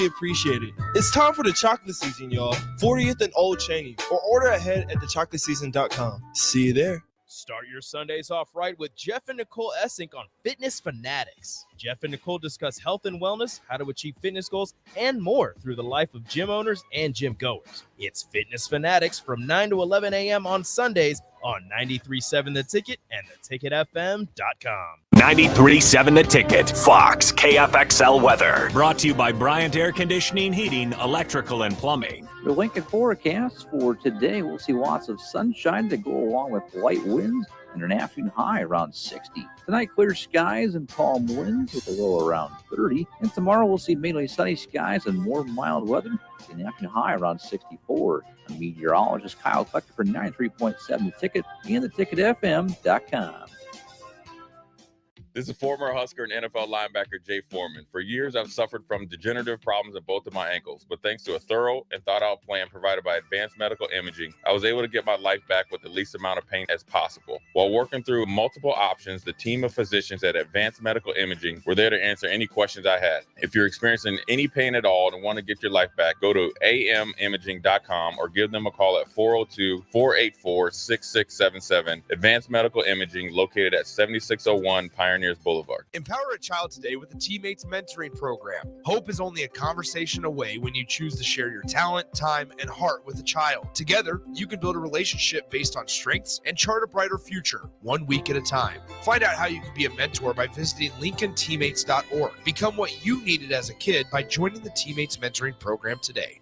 Appreciate it. It's time for the chocolate season, y'all. 40th and Old Cheney, or order ahead at thechocolatseason.com. See you there. Start your Sundays off right with Jeff and Nicole Essink on Fitness Fanatics. Jeff and Nicole discuss health and wellness, how to achieve fitness goals, and more through the life of gym owners and gym goers. It's Fitness Fanatics from 9 to 11 a.m. on Sundays on 93.7 The Ticket and theticketfm.com. 93.7 The Ticket, Fox, KFXL weather. Brought to you by Bryant Air Conditioning, Heating, Electrical, and Plumbing. The Lincoln forecast for today, we'll see lots of sunshine to go along with light winds and an afternoon high around 60. Tonight, clear skies and calm winds with a low around 30. And tomorrow, we'll see mainly sunny skies and more mild weather. An afternoon high around 64. I'm meteorologist Kyle Klecker for 93.7 The Ticket and theticketfm.com. This is former Husker and NFL linebacker Jay Foreman. For years, I've suffered from degenerative problems in both of my ankles, but thanks to a thorough and thought-out plan provided by Advanced Medical Imaging, I was able to get my life back with the least amount of pain as possible. While working through multiple options, the team of physicians at Advanced Medical Imaging were there to answer any questions I had. If you're experiencing any pain at all and want to get your life back, go to amimaging.com or give them a call at 402-484-6677. Advanced Medical Imaging, located at 7601 Pioneers Boulevard. Empower a child today with the Teammates Mentoring Program. Hope is only a conversation away when you choose to share your talent, time, and heart with a child. Together, you can build a relationship based on strengths and chart a brighter future, 1 week at a time. Find out how you can be a mentor by visiting LincolnTeammates.org. Become what you needed as a kid by joining the Teammates Mentoring Program today.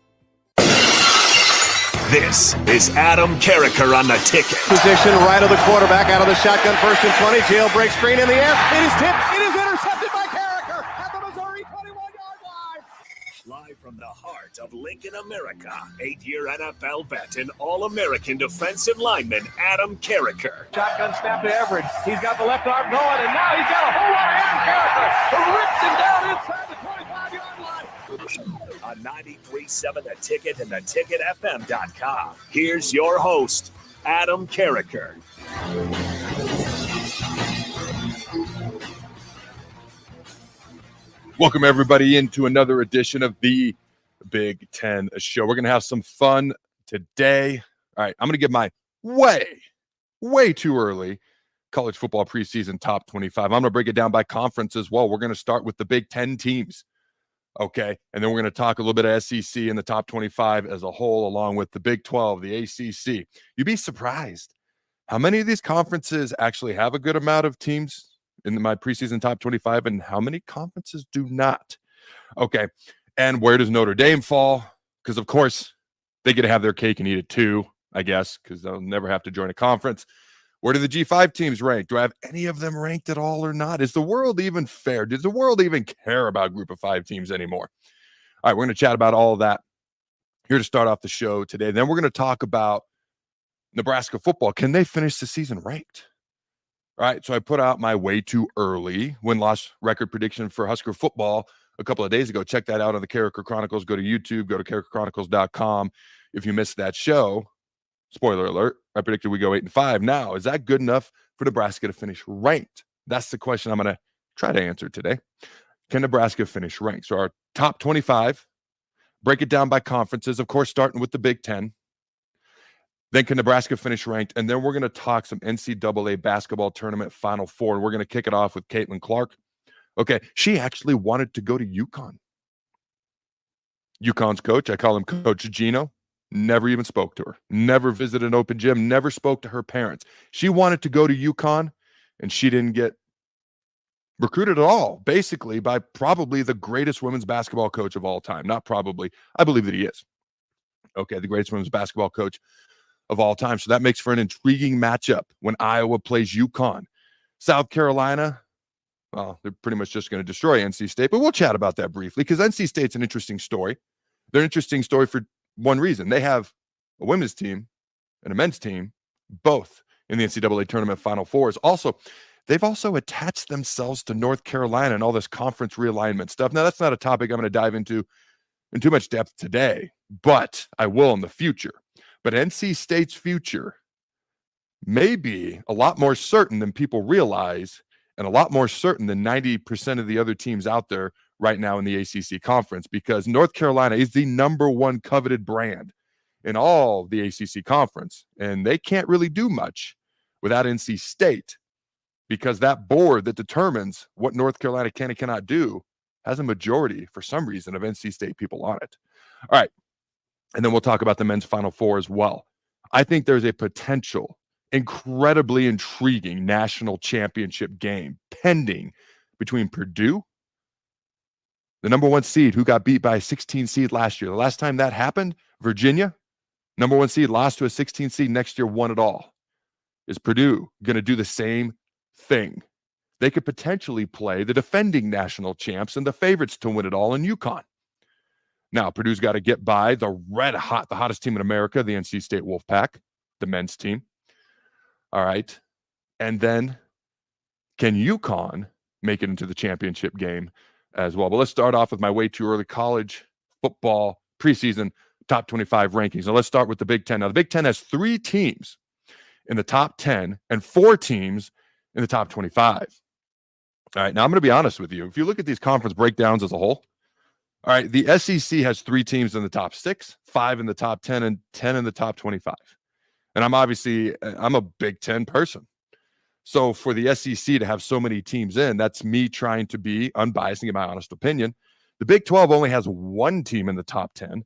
This is Adam Carriker on The Ticket. Position right of the quarterback, out of the shotgun, 1st and 20. Jailbreak screen in the air. It is tipped. It is intercepted by Carriker at the Missouri 21-yard line. Live from the heart of Lincoln, America, 8-year NFL vet and All-American defensive lineman Adam Carriker. Shotgun snap to Everett. He's got the left arm going, and now he's got a whole lot of Adam Carriker who rips him down inside the 25-yard line. On 93.7 The Ticket and theticketfm.com. Here's your host, Adam Carriker. Welcome, everybody, into another edition of the Big Ten Show. We're going to have some fun today. All right, I'm going to give my way too early college football preseason top 25. I'm going to break it down by conference as well. We're going to start with the Big Ten teams. Okay, and then we're going to talk a little bit of SEC in the top 25 as a whole, along with the Big 12, the ACC. You'd be surprised how many of these conferences actually have a good amount of teams in my preseason top 25 and how many conferences do not. Okay, and where does Notre Dame fall? Because, of course, they get to have their cake and eat it too, I guess, because they'll never have to join a conference. Where do the G5 teams rank? Do I have any of them ranked at all or not? Is the world even fair? Does the world even care about group of 5 teams anymore? All right, we're going to chat about all of that here to start off the show today. Then we're going to talk about Nebraska football. Can they finish the season ranked? All right, so I put out my way too early win-loss record prediction for Husker football a couple of days ago. Check that out on the Carriker Chronicles. Go to YouTube, go to carrikerchronicles.com if you missed that show. Spoiler alert, I predicted we go 8-5. Now, is that good enough for Nebraska to finish ranked? That's the question I'm going to try to answer today. Can Nebraska finish ranked? So our top 25, break it down by conferences, of course, starting with the Big Ten. Then can Nebraska finish ranked? And then we're going to talk some NCAA basketball tournament Final Four. And we're going to kick it off with Caitlin Clark. Okay, she actually wanted to go to UConn. UConn's coach, I call him Coach Geno, never even spoke to her, never visited an open gym, never spoke to her parents. She wanted to go to UConn, and she didn't get recruited at all, basically, by probably the greatest women's basketball coach of all time. Not probably, I believe that he is. Okay, the greatest women's basketball coach of all time. So that makes for an intriguing matchup when Iowa plays UConn. South Carolina, well, they're pretty much just going to destroy NC State, but we'll chat about that briefly because NC State's an interesting story. They're an interesting story for one reason. They have a women's team and a men's team, both in the NCAA tournament Final Fours. Also, they've also attached themselves to North Carolina and all this conference realignment stuff. Now, that's not a topic I'm going to dive into in too much depth today, but I will in the future. But NC State's future may be a lot more certain than people realize and a lot more certain than 90% of the other teams out there right now in the ACC conference, because North Carolina is the number one coveted brand in all the ACC conference, and they can't really do much without NC State, because that board that determines what North Carolina can and cannot do has a majority, for some reason, of NC State people on it. All right. And then we'll talk about the men's Final Four as well. I think there's a potential, incredibly intriguing national championship game pending between Purdue, the number one seed who got beat by a 16 seed last year. The last time that happened, Virginia, number one seed, lost to a 16 seed. Next year, won it all. Is Purdue going to do the same thing? They could potentially play the defending national champs and the favorites to win it all in UConn. Now, Purdue's got to get by the the hottest team in America, the NC State Wolfpack, the men's team. All right. And then can UConn make it into the championship game as well? But let's start off with my way too early college football preseason top 25 rankings. Now, let's start with the Big Ten. Now, the Big Ten has 3 teams in the top 10 and 4 teams in the top 25. All right. Now, I'm going to be honest with you. If you look at these conference breakdowns as a whole, all right, the SEC has 3 teams in the top 6, 5 in the top 10, and 10 in the top 25. And I'm a Big Ten person. So for the SEC to have so many teams in, that's me trying to be unbiased and give my honest opinion. The Big 12 only has 1 team in the top 10,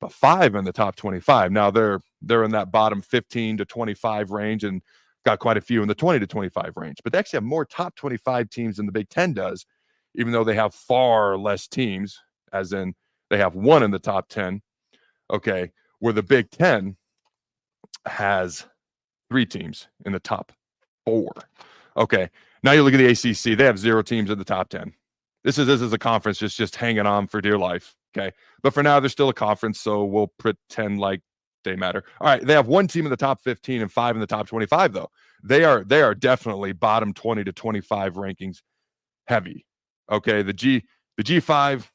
but 5 in the top 25. Now they're in that bottom 15 to 25 range and got quite a few in the 20 to 25 range. But they actually have more top 25 teams than the Big 10 does, even though they have far less teams, as in they have 1 in the top 10, okay, where the Big 10 has 3 teams in the top 4. Okay, now you look at the ACC. They have 0 teams in the top 10. This is a conference just hanging on for dear life, okay? But for now, they're still a conference, so we'll pretend like they matter. All right, they have 1 team in the top 15 and 5 in the top 25, though. They are definitely bottom 20 to 25 rankings heavy, okay? The G5,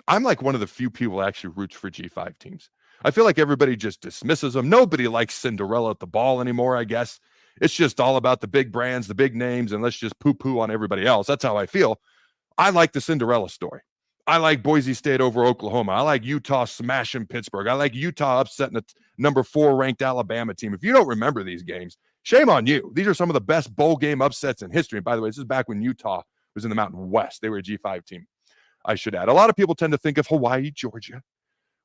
I'm like one of the few people that actually roots for G5 teams. I feel like everybody just dismisses them. Nobody likes Cinderella at the ball anymore, I guess. It's just all about the big brands, the big names, and let's just poo-poo on everybody else. That's how I feel. I like the Cinderella story. I like Boise State over Oklahoma. I like Utah smashing Pittsburgh. I like Utah upsetting a number 4 ranked Alabama team. If you don't remember these games, shame on you. These are some of the best bowl game upsets in history. And by the way, this is back when Utah was in the Mountain West. They were a G5 team, I should add. A lot of people tend to think of Hawaii, Georgia,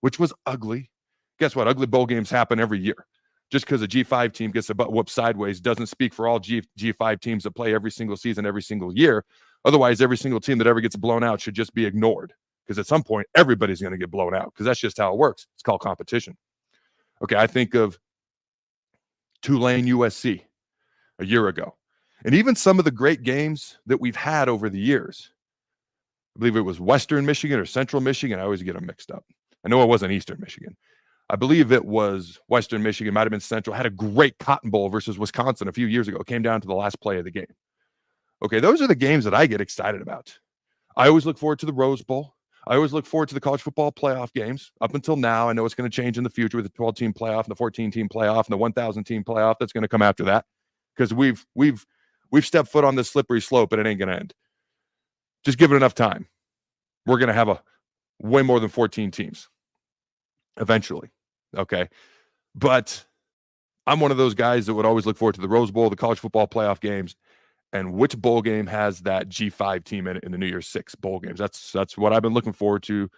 which was ugly. Guess what? Ugly bowl games happen every year. Just because a G5 team gets a butt whooped sideways doesn't speak for all G5 teams that play every single season, every single year. Otherwise, every single team that ever gets blown out should just be ignored, because at some point, everybody's going to get blown out, because that's just how it works. It's called competition. Okay, I think of Tulane USC a year ago. And even some of the great games that we've had over the years. I believe it was Western Michigan or Central Michigan. I always get them mixed up. I know it wasn't Eastern Michigan. I believe it was Western Michigan, might have been Central. Had a great Cotton Bowl versus Wisconsin a few years ago. It came down to the last play of the game. Okay, those are the games that I get excited about. I always look forward to the Rose Bowl. I always look forward to the college football playoff games. Up until now, I know it's going to change in the future with the 12-team playoff and the 14-team playoff and the 1,000-team playoff that's going to come after that, because we've stepped foot on this slippery slope, but it ain't going to end. Just give it enough time. We're going to have a way more than 14 teams eventually. Okay. But I'm one of those guys that would always look forward to the Rose Bowl, the college football playoff games, and which bowl game has that G5 team in it in the New Year's 6 bowl games. That's what I've been looking forward to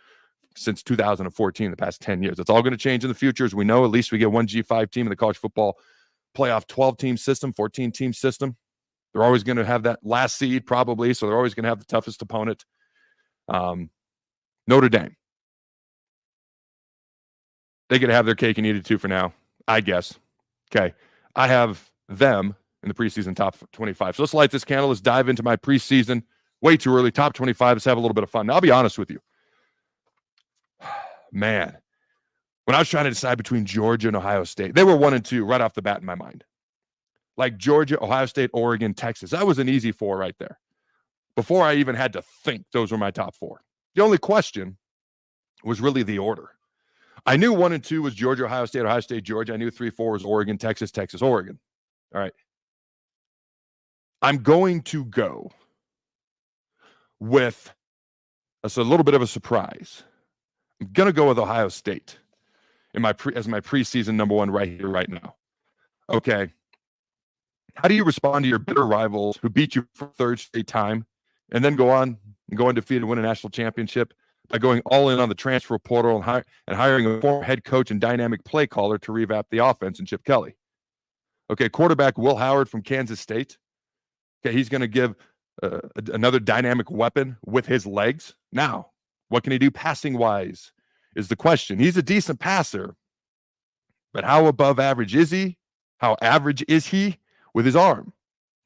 since 2014, the past 10 years. It's all going to change in the future. As we know, at least we get one G5 team in the college football playoff 12-team system, 14-team system. They're always going to have that last seed probably, so they're always going to have the toughest opponent. Notre Dame. They get to have their cake and eat it too for now, I guess. Okay. I have them in the preseason top 25. So let's light this candle. Let's dive into my preseason. Way too early. Top 25. Let's have a little bit of fun. Now, I'll be honest with you. Man, when I was trying to decide between Georgia and Ohio State, they were 1 and 2 right off the bat in my mind. Like Georgia, Ohio State, Oregon, Texas. That was an easy 4 right there. Before I even had to think, those were my top 4. The only question was really the order. I knew 1 and 2 was Georgia, Ohio State, Georgia. I knew 3, 4 was Oregon, Texas, Oregon. All right. I'm going to go with That's a little bit of a surprise. I'm going to go with Ohio State as my preseason number one right here, right now. Okay. How do you respond to your bitter rivals who beat you for third straight time and then go undefeated and win a national championship by going all in on the transfer portal and hiring a former head coach and dynamic play caller to revamp the offense in Chip Kelly? Okay, quarterback Will Howard from Kansas State. Okay, he's going to give another dynamic weapon with his legs. Now, what can he do passing-wise is the question. He's a decent passer, but how above average is he? How average is he with his arm?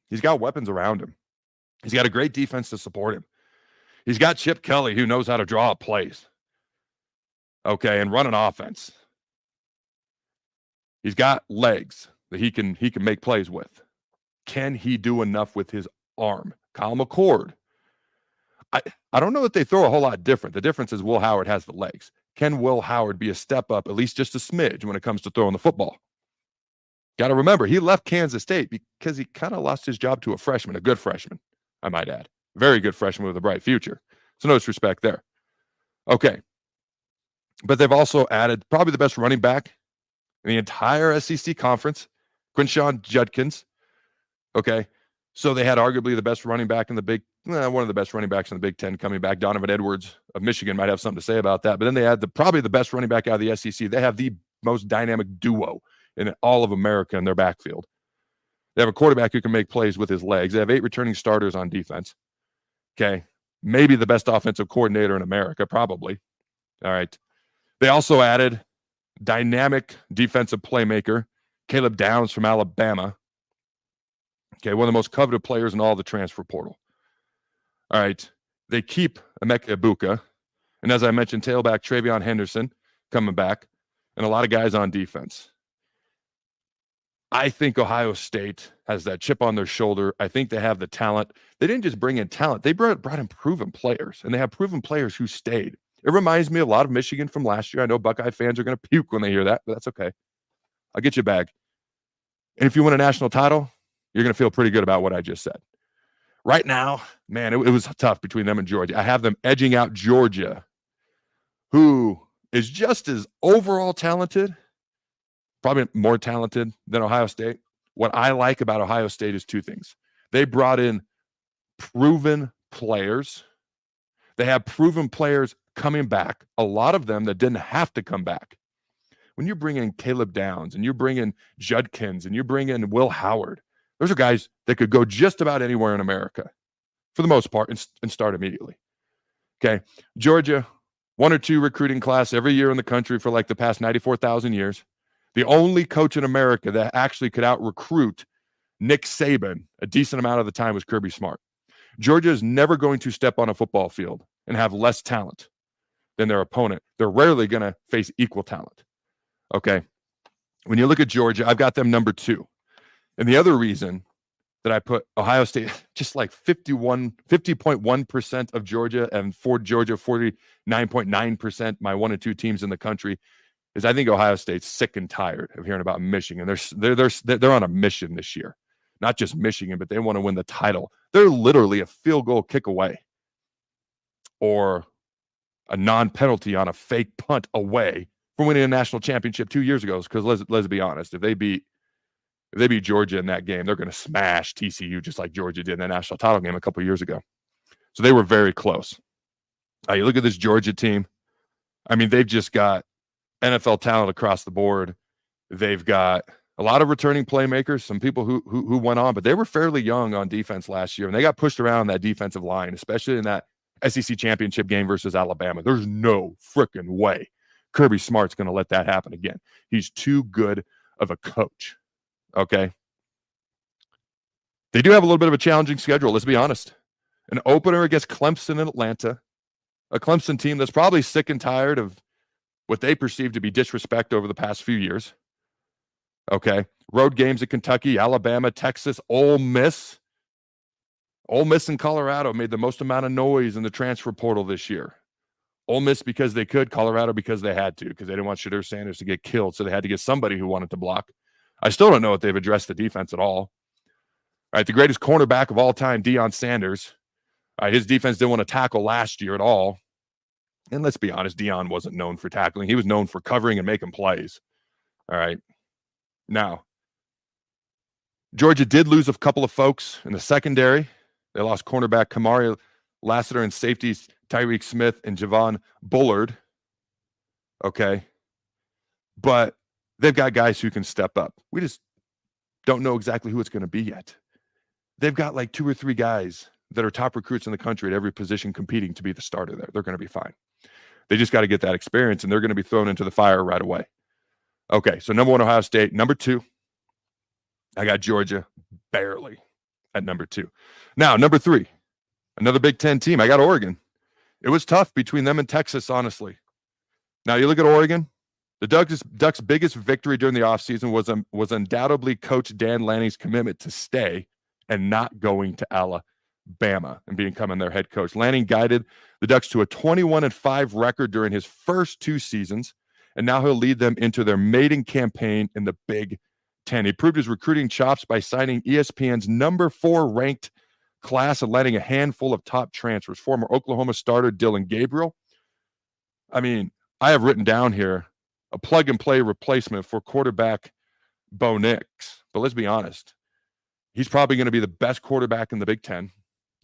He's got weapons around him. He's got a great defense to support him. He's got Chip Kelly, who knows how to draw up plays, okay, and run an offense. He's got legs that he can make plays with. Can he do enough with his arm? Kyle McCord. I don't know that they throw a whole lot different. The difference is Will Howard has the legs. Can Will Howard be a step up, at least just a smidge, when it comes to throwing the football? Got to remember, he left Kansas State because he kind of lost his job to a freshman, a good freshman, I might add. Very good freshman with a bright future. So no disrespect there. Okay. But they've also added probably the best running back in the entire SEC conference, Quinshon Judkins. Okay. So they had arguably the best running back in the one of the best running backs in the Big Ten coming back. Donovan Edwards of Michigan might have something to say about that. But then they had probably the best running back out of the SEC. They have the most dynamic duo in all of America in their backfield. They have a quarterback who can make plays with his legs. They have 8 returning starters on defense. Okay. Maybe the best offensive coordinator in America, probably. All right. They also added dynamic defensive playmaker, Caleb Downs from Alabama. Okay, one of the most coveted players in all the transfer portal. All right. They keep Emeka Ibuka. And as I mentioned, tailback Travion Henderson coming back, and a lot of guys on defense. I think Ohio State has that chip on their shoulder. I think they have the talent. They didn't just bring in talent. They brought in proven players, and they have proven players who stayed. It reminds me a lot of Michigan from last year. I know Buckeye fans are going to puke when they hear that, but that's okay. I'll get you a bag. And if you win a national title, you're going to feel pretty good about what I just said. Right now, man, it was tough between them and Georgia. I have them edging out Georgia, who is just as overall talented, probably more talented than Ohio State. What I like about Ohio State is 2 things. They brought in proven players. They have proven players coming back, a lot of them that didn't have to come back. When you bring in Caleb Downs and you bring in Judkins and you bring in Will Howard, those are guys that could go just about anywhere in America for the most part and start immediately. Okay. Georgia, 1 or 2 recruiting class every year in the country for like the past 94,000 years. The only coach in America that actually could out-recruit Nick Saban a decent amount of the time was Kirby Smart. Georgia is never going to step on a football field and have less talent than their opponent. They're rarely going to face equal talent. Okay. When you look at Georgia, I've got them number 2. And the other reason that I put Ohio State just like 50.1% of Georgia, and for Georgia, 49.9%, my 1 and 2 teams in the country, is I think Ohio State's sick and tired of hearing about Michigan. They're on a mission this year. Not just Michigan, but they want to win the title. They're literally a field goal kick away or a non-penalty on a fake punt away from winning a national championship 2 years ago. Because let's be honest, if they beat Georgia in that game, they're going to smash TCU just like Georgia did in that national title game a couple years ago. So they were very close. You look at this Georgia team. I mean, they've just got NFL talent across the board. They've got a lot of returning playmakers, some people who went on, but they were fairly young on defense last year, and they got pushed around that defensive line, especially in that SEC championship game versus Alabama. There's no freaking way Kirby Smart's going to let that happen again. He's too good of a coach. Okay. They do have a little bit of a challenging schedule, let's be honest. An opener against Clemson in Atlanta, a Clemson team that's probably sick and tired of what they perceive to be disrespect over the past few years. Okay. Road games at Kentucky, Alabama, Texas, Ole Miss. Ole Miss and Colorado made the most amount of noise in the transfer portal this year. Ole Miss because they could, Colorado because they had to, because they didn't want Shedeur Sanders to get killed, so they had to get somebody who wanted to block. I still don't know if they've addressed the defense at all. All right, the greatest cornerback of all time, Deion Sanders. All right, his defense didn't want to tackle last year at all. And let's be honest, Deion wasn't known for tackling. He was known for covering and making plays. All right. Now, Georgia did lose a couple of folks in the secondary. They lost cornerback Kamari Lassiter and safeties Tyreek Smith and Javon Bullard. Okay. But they've got guys who can step up. We just don't know exactly who it's going to be yet. They've got like 2 or 3 guys that are top recruits in the country at every position competing to be the starter there. They're going to be fine. They just got to get that experience, and they're going to be thrown into the fire right away. Okay, so number 1, Ohio State. Number 2, I got Georgia barely at number 2. Now, number 3, another Big Ten team. I got Oregon. It was tough between them and Texas, honestly. Now, you look at Oregon. The Ducks' biggest victory during the offseason was undoubtedly Coach Dan Lanning's commitment to stay and not going to Alabama and becoming their head coach. Lanning guided the Ducks to a 21-5 record during his first 2 seasons, and now he'll lead them into their maiden campaign in the Big Ten. He proved his recruiting chops by signing ESPN's number 4 ranked class and landing a handful of top transfers. Former Oklahoma starter Dylan Gabriel. I mean, I have written down here a plug-and-play replacement for quarterback Bo Nix. But let's be honest. He's probably going to be the best quarterback in the Big Ten.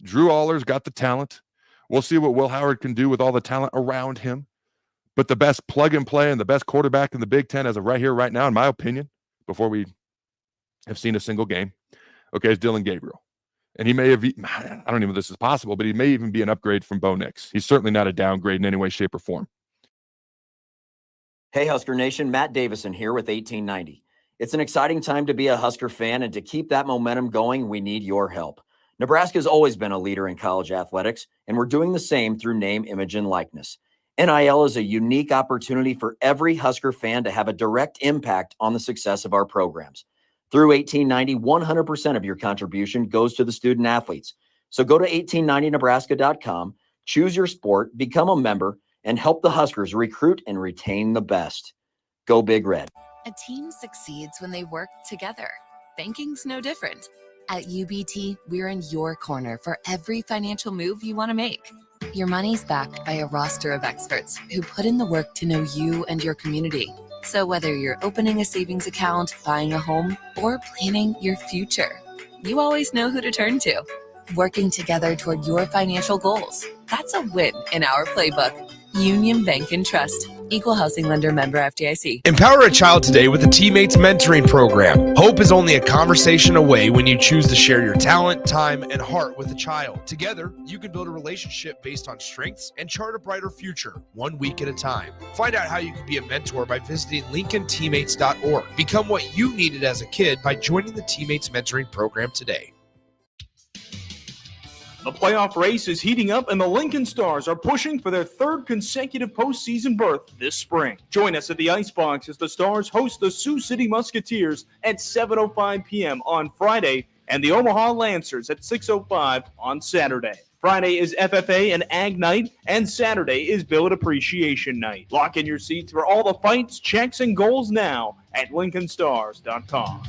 Drew Aller's got the talent. We'll see what Will Howard can do with all the talent around him. But the best plug-and-play and the best quarterback in the Big Ten as of right here, right now, in my opinion, before we have seen a single game, okay, is Dylan Gabriel. And he may have, I don't even know if this is possible, but he may even be an upgrade from Bo Nix. He's certainly not a downgrade in any way, shape, or form. Hey, Husker Nation, Matt Davison here with 1890. It's an exciting time to be a Husker fan, and to keep that momentum going, we need your help. Nebraska's always been a leader in college athletics, and we're doing the same through name, image, and likeness. NIL is a unique opportunity for every Husker fan to have a direct impact on the success of our programs. Through 1890, 100% of your contribution goes to the student athletes. So go to 1890nebraska.com, choose your sport, become a member, and help the Huskers recruit and retain the best. Go Big Red. A team succeeds when they work together. Banking's no different. At UBT, we're in your corner for every financial move you want to make. Your money's backed by a roster of experts who put in the work to know you and your community. So whether you're opening a savings account, buying a home, or planning your future, you always know who to turn to. Working together toward your financial goals. That's a win in our playbook. Union Bank and Trust. Equal housing lender, member FDIC. Empower a child today with a Teammates Mentoring Program. Hope is only a conversation away when you choose to share your talent, time, and heart with a child. Together, you can build a relationship based on strengths and chart a brighter future, 1 week at a time. Find out how you can be a mentor by visiting LincolnTeammates.org. Become what you needed as a kid by joining the Teammates Mentoring Program today. The playoff race is heating up, and the Lincoln Stars are pushing for their 3rd consecutive postseason berth this spring. Join us at the Icebox as the Stars host the Sioux City Musketeers at 7:05 p.m. on Friday and the Omaha Lancers at 6:05 on Saturday. Friday is FFA and Ag Night, and Saturday is Billet Appreciation Night. Lock in your seats for all the fights, checks, and goals now at LincolnStars.com.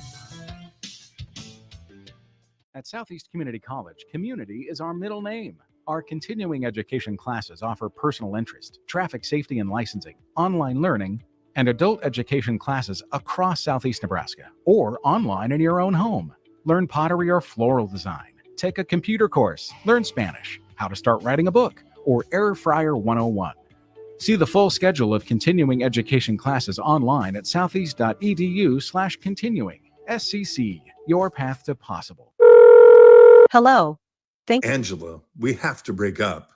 At Southeast Community College, community is our middle name. Our continuing education classes offer personal interest, traffic safety and licensing, online learning, and adult education classes across Southeast Nebraska, or online in your own home. Learn pottery or floral design, take a computer course, learn Spanish, how to start writing a book, or Air Fryer 101. See the full schedule of continuing education classes online at southeast.edu/continuing. SCC, your path to possible. Hello. Angela, we have to break up.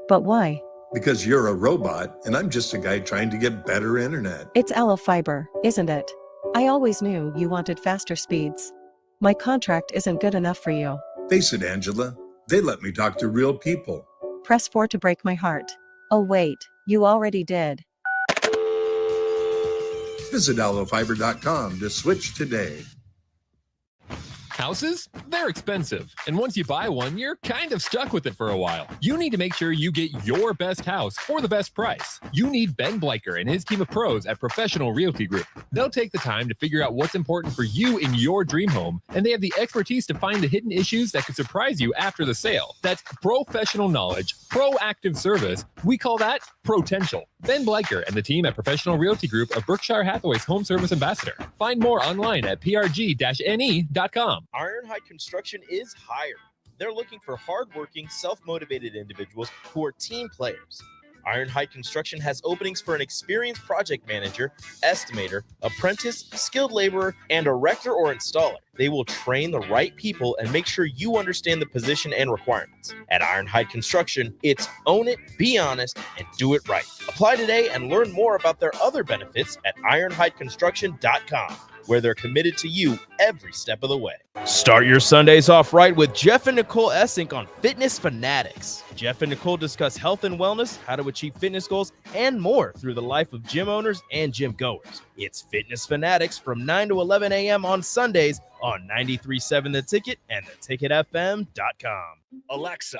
But why? Because you're a robot and I'm just a guy trying to get better internet. It's Aloe Fiber, isn't it? I always knew you wanted faster speeds. My contract isn't good enough for you. Face it, Angela. They let me talk to real people. Press 4 to break my heart. Oh wait, you already did. Visit aloefiber.com to switch today. Houses? They're expensive. And once you buy one, you're kind of stuck with it for a while. You need to make sure you get your best house for the best price. You need Ben Bleicher and his team of pros at Professional Realty Group. They'll take the time to figure out what's important for you in your dream home, and they have the expertise to find the hidden issues that could surprise you after the sale. That's professional knowledge, proactive service, we call that potential. Ben Bleicher and the team at Professional Realty Group of Berkshire Hathaway's home service ambassador. Find more online at prg-ne.com. Ironhide Construction is hiring. They're looking for hardworking, self-motivated individuals who are team players. Ironhide Construction has openings for an experienced project manager, estimator, apprentice, skilled laborer, and erector or installer. They will train the right people and make sure you understand the position and requirements. At Ironhide Construction, it's own it, be honest, and do it right. Apply today and learn more about their other benefits at ironhideconstruction.com, where they're committed to you every step of the way. Start your Sundays off right with Jeff and Nicole Essink on Fitness Fanatics. Jeff and Nicole discuss health and wellness, how to achieve fitness goals, and more through the life of gym owners and gym goers. It's Fitness Fanatics from 9 to 11 a.m. on Sundays on 93.7 The Ticket and theticketfm.com. Alexa,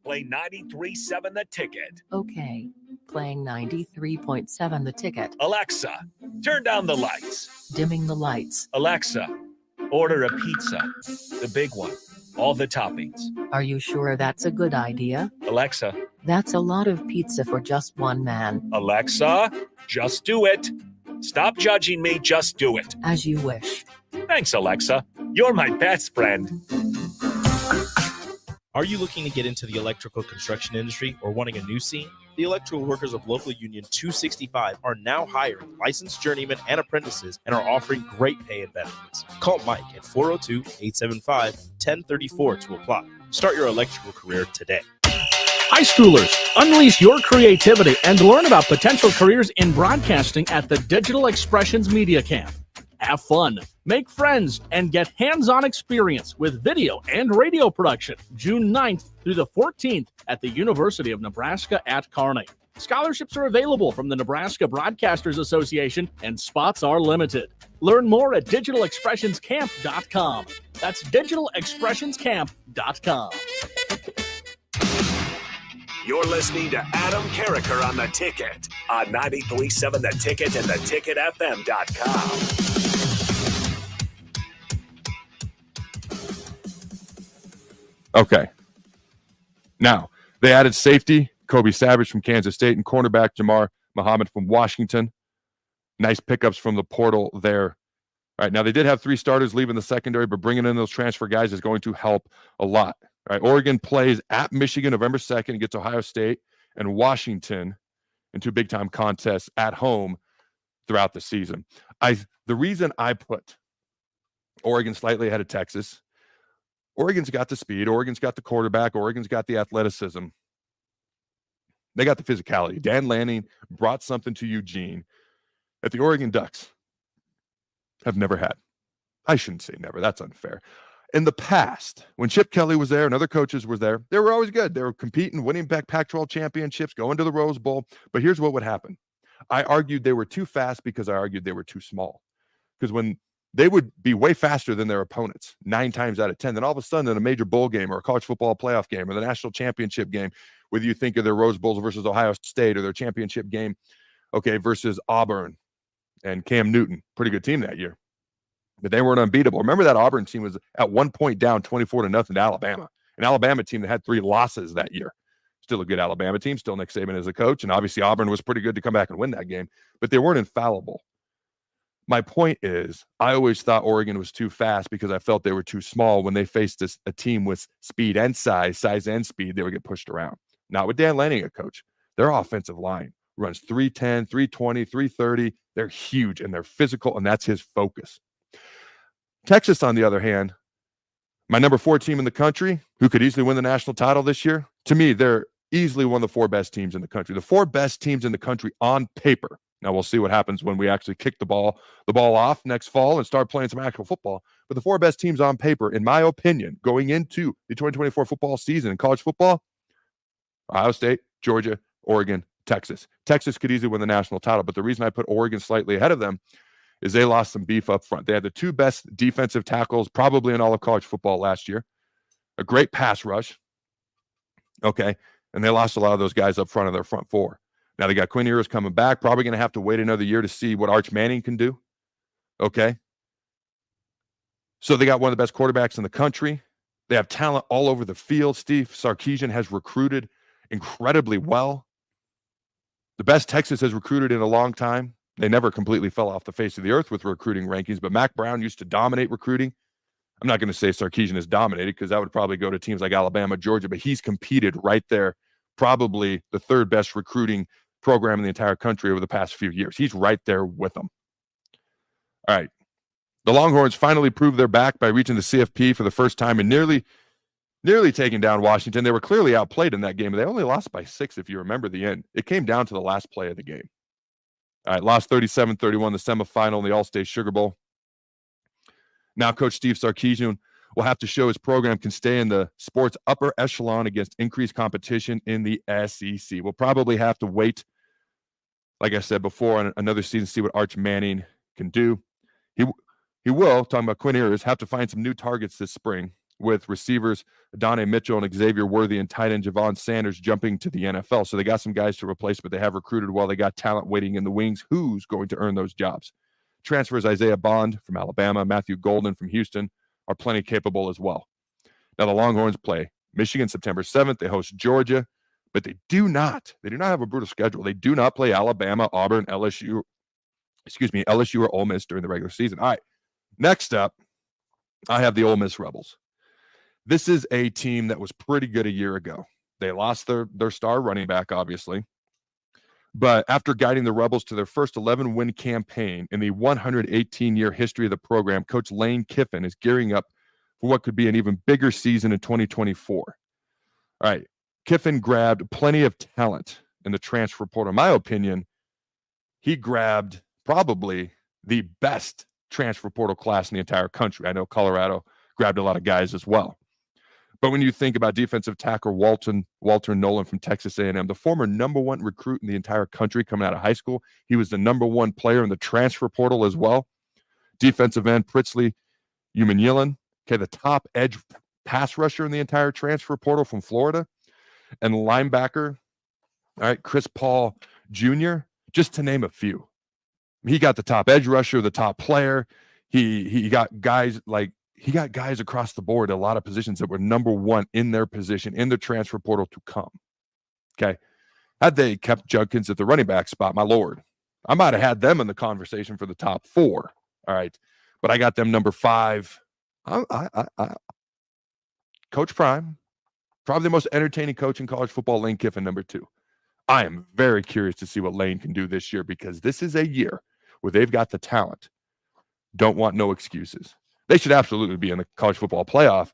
play 93.7 The Ticket. Okay, playing 93.7 The Ticket. Alexa, turn down the lights. Dimming the lights. Alexa, order a pizza. The big one. All the toppings. Are you sure that's a good idea? Alexa. That's a lot of pizza for just one man. Alexa, just do it. Stop judging me, just do it. As you wish. Thanks, Alexa. You're my best friend. Are you looking to get into the electrical construction industry or wanting a new scene? The Electrical Workers of Local Union 265 are now hiring licensed journeymen and apprentices and are offering great pay and benefits. Call Mike at 402-875-1034 to apply. Start your electrical career today. High schoolers, unleash your creativity and learn about potential careers in broadcasting at the Digital Expressions Media Camp. Have fun, make friends, and get hands-on experience with video and radio production June 9th through the 14th at the University of Nebraska at Kearney. Scholarships are available from the Nebraska Broadcasters Association and spots are limited. Learn more at digitalexpressionscamp.com. That's digitalexpressionscamp.com. You're listening to Adam Carriker on The Ticket on 93.7 The Ticket and theticketfm.com. Okay. Now, they added safety, Kobe Savage from Kansas State, and cornerback Jamar Muhammad from Washington. Nice pickups from the portal there. All right, now they did have 3 starters leaving the secondary, but bringing in those transfer guys is going to help a lot. All right, Oregon plays at Michigan November 2nd and gets Ohio State and Washington in 2 big-time contests at home throughout the season. The reason I put Oregon slightly ahead of Texas, Oregon's got the speed, Oregon's got the quarterback, Oregon's got the athleticism. They got the physicality. Dan Lanning brought something to Eugene that the Oregon Ducks have never had. I shouldn't say never. That's unfair. In the past, when Chip Kelly was there and other coaches were there, they were always good. They were competing, winning back Pac-12 championships, going to the Rose Bowl. But here's what would happen. I argued they were too fast because I argued they were too small. Because when they would be way faster than their opponents 9 times out of 10. Then all of a sudden in a major bowl game or a college football playoff game or the national championship game, whether you think of their Rose Bowls versus Ohio State or their championship game, okay, versus Auburn and Cam Newton, pretty good team that year. But they weren't unbeatable. Remember that Auburn team was at one point down 24-0 to Alabama. An Alabama team that had 3 losses that year. Still a good Alabama team, still Nick Saban as a coach. And obviously Auburn was pretty good to come back and win that game, but they weren't infallible. My point is, I always thought Oregon was too fast because I felt they were too small. When they faced a team with speed and size and speed, they would get pushed around. Not with Dan Lanning, a coach. Their offensive line runs 310, 320, 330. They're huge and they're physical, and that's his focus. Texas, on the other hand, my number 4 team in the country, who could easily win the national title this year, to me, they're easily one of the 4 best teams in the country. The 4 best teams in the country on paper. Now, we'll see what happens when we actually kick the ball off next fall and start playing some actual football. But the 4 best teams on paper, in my opinion, going into the 2024 football season in college football, Ohio State, Georgia, Oregon, Texas. Texas could easily win the national title, but the reason I put Oregon slightly ahead of them is they lost some beef up front. They had the 2 best defensive tackles probably in all of college football last year. A great pass rush. Okay. And they lost a lot of those guys up front of their front 4. Now they got Quinn Ewers coming back. Probably going to have to wait another year to see what Arch Manning can do. Okay. So they got one of the best quarterbacks in the country. They have talent all over the field. Steve Sarkisian has recruited incredibly well. The best Texas has recruited in a long time. They never completely fell off the face of the earth with recruiting rankings, but Mac Brown used to dominate recruiting. I'm not going to say Sarkisian has dominated because that would probably go to teams like Alabama, Georgia, but he's competed right there, probably the third best recruiting program in the entire country over the past few years. He's right there with them. All right. The Longhorns finally proved their back by reaching the CFP for the first time and nearly taking down Washington. They were clearly outplayed in that game. They only lost by 6, if you remember the end. It came down to the last play of the game. All right, lost 37-31, the semifinal in the All-State Sugar Bowl. Now Coach Steve Sarkisian will have to show his program can stay in the sport's upper echelon against increased competition in the SEC. We'll probably have to wait, like I said before, on another season to see what Arch Manning can do. He will, talking about Quinn Ewers, have to find some new targets this spring with receivers Adonai Mitchell and Xavier Worthy and tight end Javon Sanders jumping to the NFL. So they got some guys to replace, but they have recruited well. They got talent waiting in the wings. Who's going to earn those jobs? Transfers Isaiah Bond from Alabama, Matthew Golden from Houston are plenty capable as well. Now the Longhorns play Michigan September 7th. They host Georgia, but they do not have a brutal schedule. They do not play Alabama, Auburn, LSU or Ole Miss during the regular season. All right, next up, I have the Ole Miss Rebels. This is a team that was pretty good a year ago. They lost their star running back, obviously. But after guiding the Rebels to their first 11-win campaign in the 118-year history of the program, Coach Lane Kiffin is gearing up for what could be an even bigger season in 2024. All right, Kiffin grabbed plenty of talent in the transfer portal. In my opinion, he grabbed probably the best transfer portal class in the entire country. I know Colorado grabbed a lot of guys as well. But when you think about defensive tackle Walter Nolan from Texas A&M, the former number 1 recruit in the entire country coming out of high school, he was the number 1 player in the transfer portal as well. Defensive end Pritzley Umanyilan, the top edge pass rusher in the entire transfer portal from Florida. And linebacker, all right, Chris Paul Jr., just to name a few. He got the top edge rusher, the top player. He got guys across the board, a lot of positions that were number 1 in their position in the transfer portal to come. Okay. Had they kept Judkins at the running back spot, my Lord, I might have had them in the conversation for the top 4. All right. But I got them number 5. Coach Prime, probably the most entertaining coach in college football, Lane Kiffin, number 2. I am very curious to see what Lane can do this year because this is a year where they've got the talent. Don't want no excuses. They should absolutely be in the college football playoff.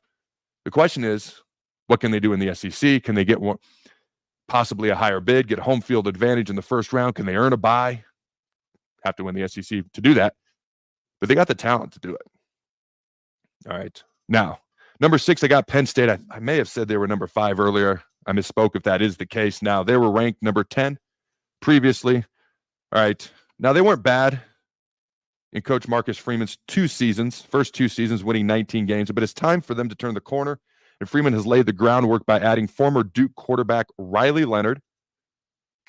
The question is, what can they do in the SEC? Can they get one, possibly a higher bid, get home field advantage in the first round? Can they earn a bye? Have to win the SEC to do that. But they got the talent to do it. All right. Now, number 6, I got Penn State. I may have said they were number 5 earlier. I misspoke if that is the case. Now, they were ranked number 10 previously. All right. Now, they weren't bad in Coach Marcus Freeman's first 2 seasons, winning 19 games. But it's time for them to turn the corner. And Freeman has laid the groundwork by adding former Duke quarterback Riley Leonard.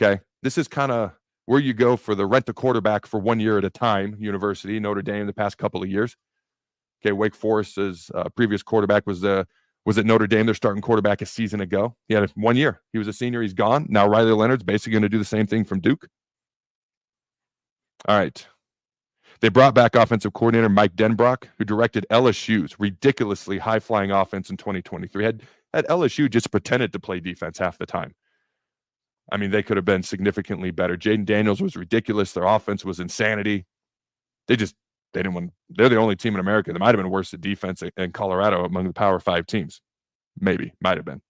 Okay. This is kind of where you go for the rent a quarterback for 1 year at a time. University, Notre Dame, the past couple of years. Okay. Wake Forest's previous quarterback was at Notre Dame, their starting quarterback a season ago. He had 1 year. He was a senior. He's gone. Now Riley Leonard's basically going to do the same thing from Duke. All right. They brought back offensive coordinator Mike Denbrock, who directed LSU's ridiculously high-flying offense in 2023. Had LSU just pretended to play defense half the time. I mean, they could have been significantly better. Jaden Daniels was ridiculous. Their offense was insanity. They didn't win. They're the only team in America that might have been worse at defense in Colorado among the Power 5 teams. Maybe, might have been.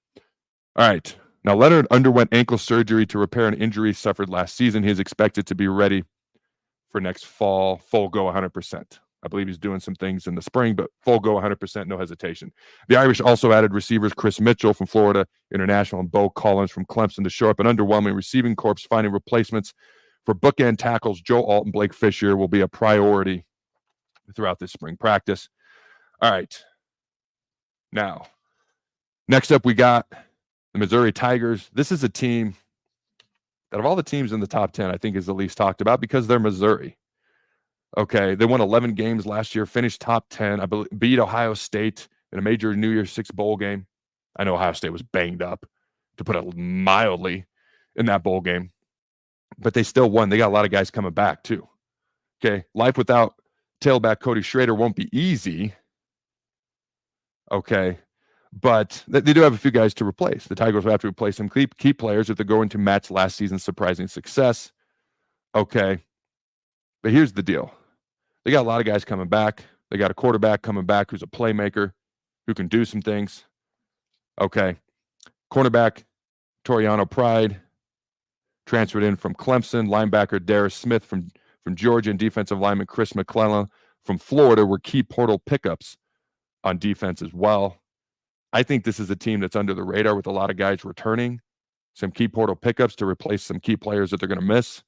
All right. Now, Leonard underwent ankle surgery to repair an injury suffered last season. He is expected to be ready for next fall, full go 100%. I believe he's doing some things in the spring, but full go 100%, no hesitation. The Irish also added receivers Chris Mitchell from Florida International and Bo Collins from Clemson to show up an underwhelming receiving corps. Finding replacements for bookend tackles Joe Alt and Blake Fisher will be a priority throughout this spring practice. All right. Now, next up we got the Missouri Tigers. This is a team that of all the teams in the top 10, I think is the least talked about because they're Missouri. Okay, they won 11 games last year, finished top 10. I believe beat Ohio State in a major New Year's Six bowl game. I know Ohio State was banged up, to put it mildly, in that bowl game. But they still won. They got a lot of guys coming back, too. Okay, life without tailback Cody Schrader won't be easy. Okay, but they do have a few guys to replace. The Tigers will have to replace some key players if they're going to match last season's surprising success. Okay, but here's the deal. They got a lot of guys coming back. They got a quarterback coming back who's a playmaker, who can do some things. Okay, cornerback Toriano Pride transferred in from Clemson. Linebacker Darius Smith from Georgia, and defensive lineman Chris McClellan from Florida were key portal pickups on defense as well. I think this is a team that's under the radar with a lot of guys returning, some key portal pickups to replace some key players that they're going to miss.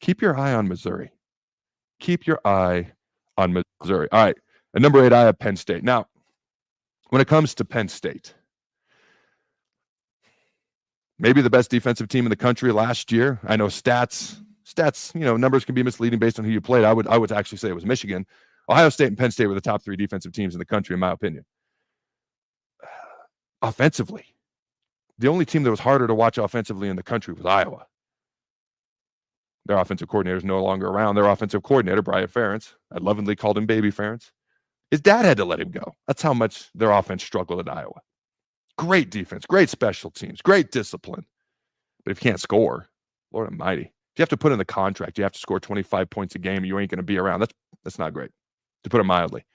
Keep your eye on Missouri. Keep your eye on Missouri. All right, at number 8, I have Penn State. Now, when it comes to Penn State, maybe the best defensive team in the country last year. I know stats, numbers can be misleading based on who you played. I would actually say it was Michigan. Ohio State and Penn State were the top 3 defensive teams in the country, in my opinion. Offensively, the only team that was harder to watch offensively in the country was Iowa. Their offensive coordinator is no longer around. Their offensive coordinator, Brian Ferentz, I lovingly called him Baby Ferentz. His dad had to let him go. That's how much their offense struggled at Iowa. Great defense, great special teams, great discipline. But if you can't score, Lord almighty, if you have to put in the contract, you have to score 25 points a game and you ain't going to be around. That's not great, to put it mildly.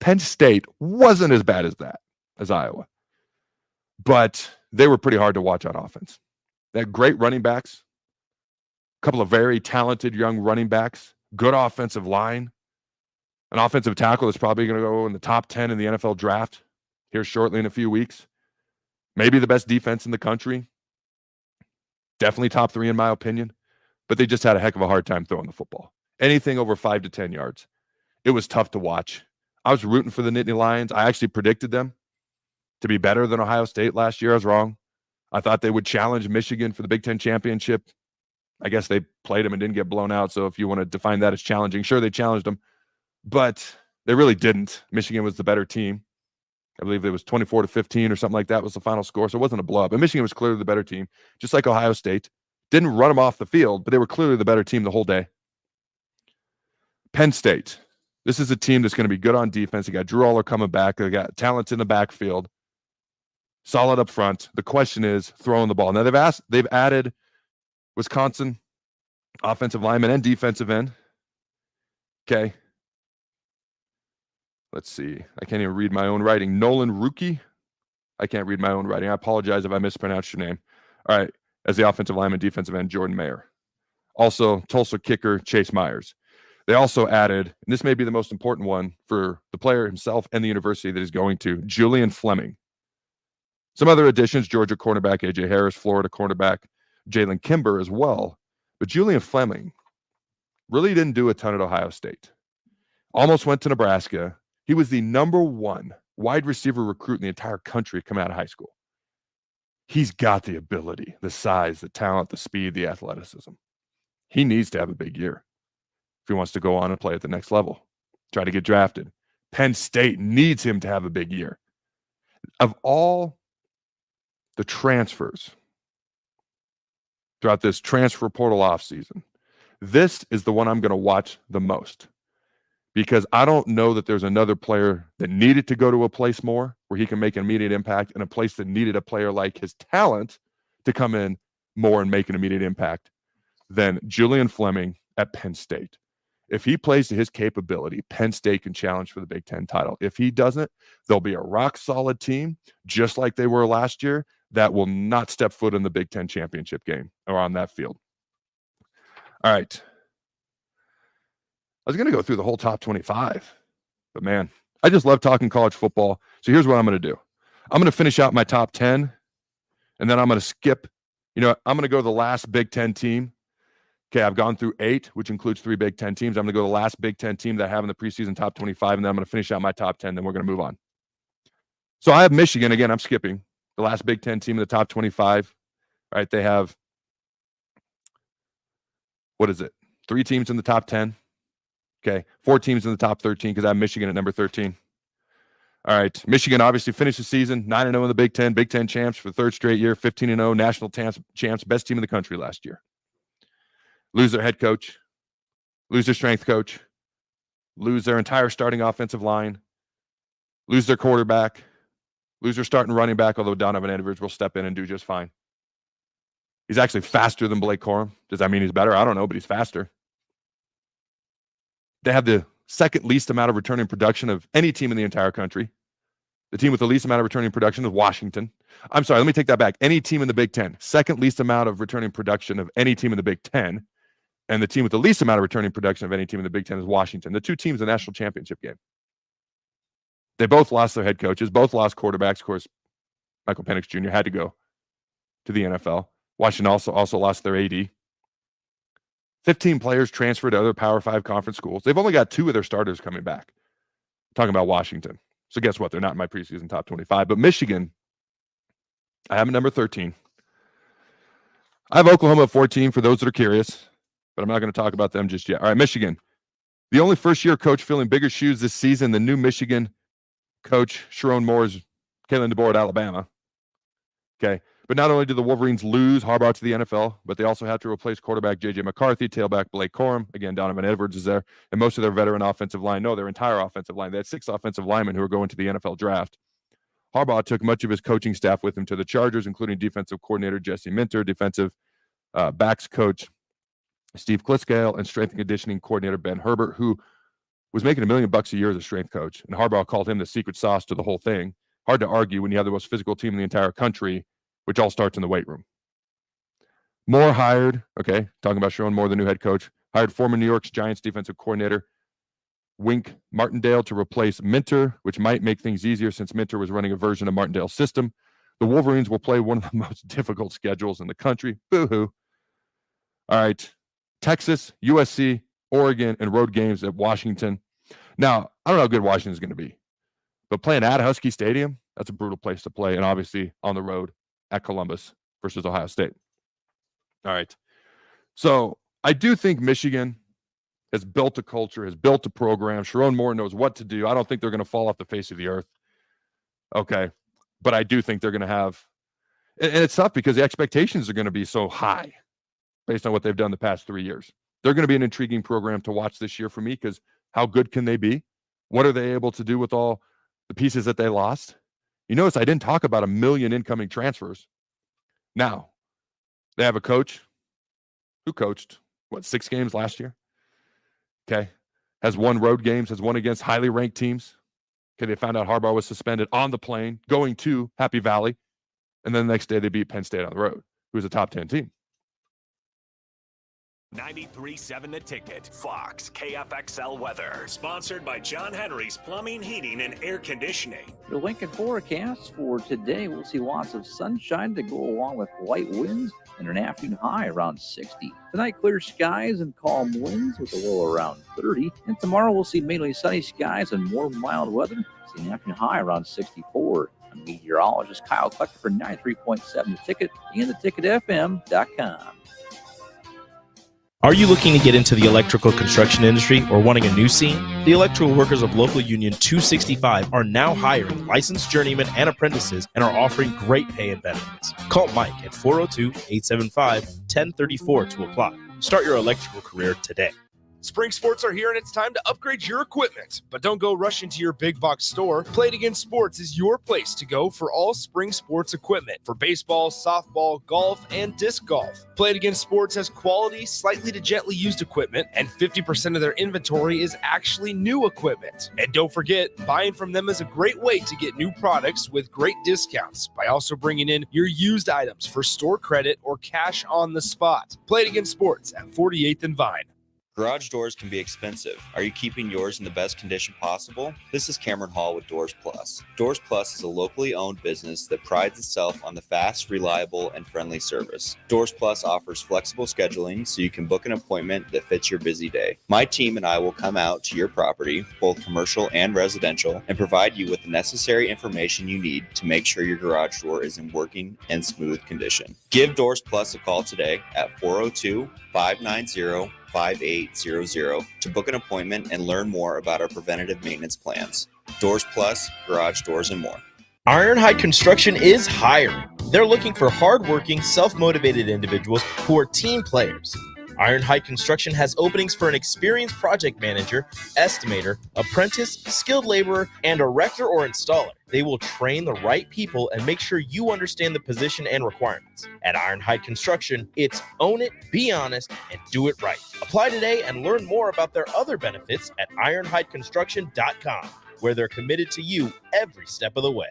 Penn State wasn't as bad as that, as Iowa. But they were pretty hard to watch on offense. They had great running backs, a couple of very talented young running backs, good offensive line, an offensive tackle that's probably going to go in the top 10 in the NFL draft here shortly in a few weeks. Maybe the best defense in the country. Definitely top 3 in my opinion. But they just had a heck of a hard time throwing the football. Anything over 5 to 10 yards. It was tough to watch. I was rooting for the Nittany Lions. I actually predicted them to be better than Ohio State last year. I was wrong. I thought they would challenge Michigan for the Big Ten championship. I guess they played them and didn't get blown out. So if you want to define that as challenging, sure, they challenged them. But they really didn't. Michigan was the better team. I believe it was 24-15 or something like that was the final score. So it wasn't a blowout. But Michigan was clearly the better team, just like Ohio State. Didn't run them off the field, but they were clearly the better team the whole day. Penn State. This is a team that's going to be good on defense. They got Drew Aller coming back. They got talent in the backfield. Solid up front. The question is throwing the ball. Now they've added Wisconsin offensive lineman and defensive end. Okay. Let's see. I can't even read my own writing. Nolan Rookie. I can't read my own writing. I apologize if I mispronounced your name. All right. As the offensive lineman, defensive end, Jordan Mayer. Also, Tulsa kicker, Chase Myers. They also added, and this may be the most important one for the player himself and the university that he's going to, Julian Fleming. Some other additions, Georgia cornerback A.J. Harris, Florida cornerback Jalen Kimber as well. But Julian Fleming really didn't do a ton at Ohio State. Almost went to Nebraska. He was the number 1 wide receiver recruit in the entire country coming out of high school. He's got the ability, the size, the talent, the speed, the athleticism. He needs to have a big year if he wants to go on and play at the next level, try to get drafted. Penn State needs him to have a big year. Of all the transfers throughout this transfer portal offseason, this is the one I'm going to watch the most, because I don't know that there's another player that needed to go to a place more where he can make an immediate impact, and a place that needed a player like his talent to come in more and make an immediate impact than Julian Fleming at Penn State. If he plays to his capability, Penn State can challenge for the Big Ten title. If he doesn't, they'll be a rock-solid team, just like they were last year, that will not step foot in the Big Ten championship game or on that field. All right. I was going to go through the whole top 25, but man, I just love talking college football. So here's what I'm going to do. I'm going to finish out my top 10, and then I'm going to skip. I'm going to go to the last Big Ten team. Okay, I've gone through 8, which includes 3 Big Ten teams. I'm going to go to the last Big Ten team that I have in the preseason top 25, and then I'm going to finish out my top 10, then we're going to move on. So I have Michigan. Again, I'm skipping. The last Big Ten team in the top 25. All right, they have, 3 teams in the top 10. Okay, 4 teams in the top 13 because I have Michigan at number 13. All right. Michigan obviously finished the season 9-0 in the Big Ten. Big Ten champs for the third straight year. 15-0 national champs. Best team in the country last year. Lose their head coach. Lose their strength coach. Lose their entire starting offensive line. Lose their quarterback. Lose their starting running back, although Donovan Edwards will step in and do just fine. He's actually faster than Blake Corum. Does that mean he's better? I don't know, but he's faster. They have the second least amount of returning production of any team in the entire country. The team with the least amount of returning production is Washington. I'm sorry, let me take that back. Any team in the Big Ten. Second least amount of returning production of any team in the Big Ten. And the team with the least amount of returning production of any team in the Big Ten is Washington. The two teams in the national championship game. They both lost their head coaches, both lost quarterbacks. Of course, Michael Penix Jr. had to go to the NFL. Washington also lost their AD. 15 players transferred to other Power 5 conference schools. They've only got 2 of their starters coming back. I'm talking about Washington. So guess what? They're not in my preseason top 25. But Michigan, I have them number 13. I have Oklahoma at 14 for those that are curious, but I'm not going to talk about them just yet. All right, Michigan. The only first-year coach filling bigger shoes this season than new Michigan coach Sharon Moore's Kalen DeBoer at Alabama. Okay. But not only did the Wolverines lose Harbaugh to the NFL, but they also had to replace quarterback J.J. McCarthy, tailback Blake Corum. Again, Donovan Edwards is there. And most of their veteran offensive line, no, their entire offensive line. They had 6 offensive linemen who were going to the NFL draft. Harbaugh took much of his coaching staff with him to the Chargers, including defensive coordinator Jesse Minter, defensive backs coach Steve Kliscale, and strength and conditioning coordinator Ben Herbert, who was making $1 million a year as a strength coach. And Harbaugh called him the secret sauce to the whole thing. Hard to argue when you have the most physical team in the entire country, which all starts in the weight room. Moore hired, okay, talking about Sharon Moore, the new head coach, hired former New York Giants defensive coordinator Wink Martindale to replace Minter, which might make things easier since Minter was running a version of Martindale's system. The Wolverines will play one of the most difficult schedules in the country. Boo-hoo. All right, Texas, USC, Oregon, and road games at Washington. Now, I don't know how good Washington's going to be, but playing at Husky Stadium, that's a brutal place to play, and obviously on the road at Columbus versus Ohio State. All right. So I do think Michigan has built a culture, has built a program. Sharon Moore knows what to do. I don't think they're going to fall off the face of the earth. Okay. But I do think they're going to have, and it's tough because the expectations are going to be so high based on what they've done the past 3 years. They're going to be an intriguing program to watch this year for me because how good can they be? What are they able to do with all the pieces that they lost? You notice I didn't talk about 1 million incoming transfers. Now, they have a coach who coached, 6 games last year? Okay. Has won road games, has won against highly ranked teams. Okay, they found out Harbaugh was suspended on the plane, going to Happy Valley. And then the next day they beat Penn State on the road, who was a top 10 team. 93.7 The Ticket, Fox, KFXL weather. Sponsored by John Henry's Plumbing, Heating, and Air Conditioning. The Lincoln forecast for today, we'll see lots of sunshine to go along with light winds and an afternoon high around 60. Tonight, clear skies and calm winds with a low around 30. And tomorrow, we'll see mainly sunny skies and more mild weather. See an afternoon high around 64. I'm meteorologist Kyle Klecker for 93.7 The Ticket and theticketfm.com. Are you looking to get into the electrical construction industry or wanting a new scene? The electrical workers of Local Union 265 are now hiring licensed journeymen and apprentices and are offering great pay and benefits. Call Mike at 402-875-1034 to apply. Start your electrical career today. Spring sports are here and it's time to upgrade your equipment. But don't go rushing to your big box store. Play It Again Sports is your place to go for all spring sports equipment for baseball, softball, golf, and disc golf. Play It Again Sports has quality, slightly to gently used equipment, and 50% of their inventory is actually new equipment. And don't forget, buying from them is a great way to get new products with great discounts by also bringing in your used items for store credit or cash on the spot. Play It Again Sports at 48th and Vine. Garage doors can be expensive. Are you keeping yours in the best condition possible? This is Cameron Hall with Doors Plus. Doors Plus is a locally owned business that prides itself on the fast, reliable, and friendly service. Doors Plus offers flexible scheduling so you can book an appointment that fits your busy day. My team and I will come out to your property, both commercial and residential, and provide you with the necessary information you need to make sure your garage door is in working and smooth condition. Give Doors Plus a call today at 402-590-5800 to book an appointment and learn more about our preventative maintenance plans. Doors Plus, garage doors, and more. Ironhide Construction is hiring. They're looking for hardworking, self-motivated individuals who are team players. Ironhide Construction has openings for an experienced project manager, estimator, apprentice, skilled laborer, and erector or installer. They will train the right people and make sure you understand the position and requirements. At Ironhide Construction, it's own it, be honest, and do it right. Apply today and learn more about their other benefits at ironhideconstruction.com, where they're committed to you every step of the way.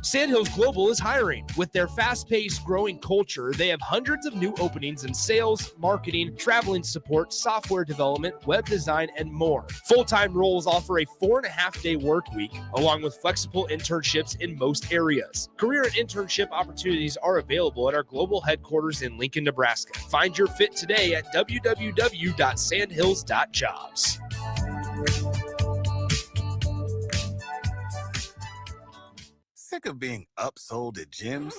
Sandhills Global is hiring. With their fast-paced, growing culture, they have hundreds of new openings in sales, marketing, traveling support, software development, web design, and more. Full-time roles offer a 4.5-day work week, along with flexible internships in most areas. Career and internship opportunities are available at our global headquarters in Lincoln, Nebraska. Find your fit today at www.sandhills.jobs. Sick of being upsold at gyms?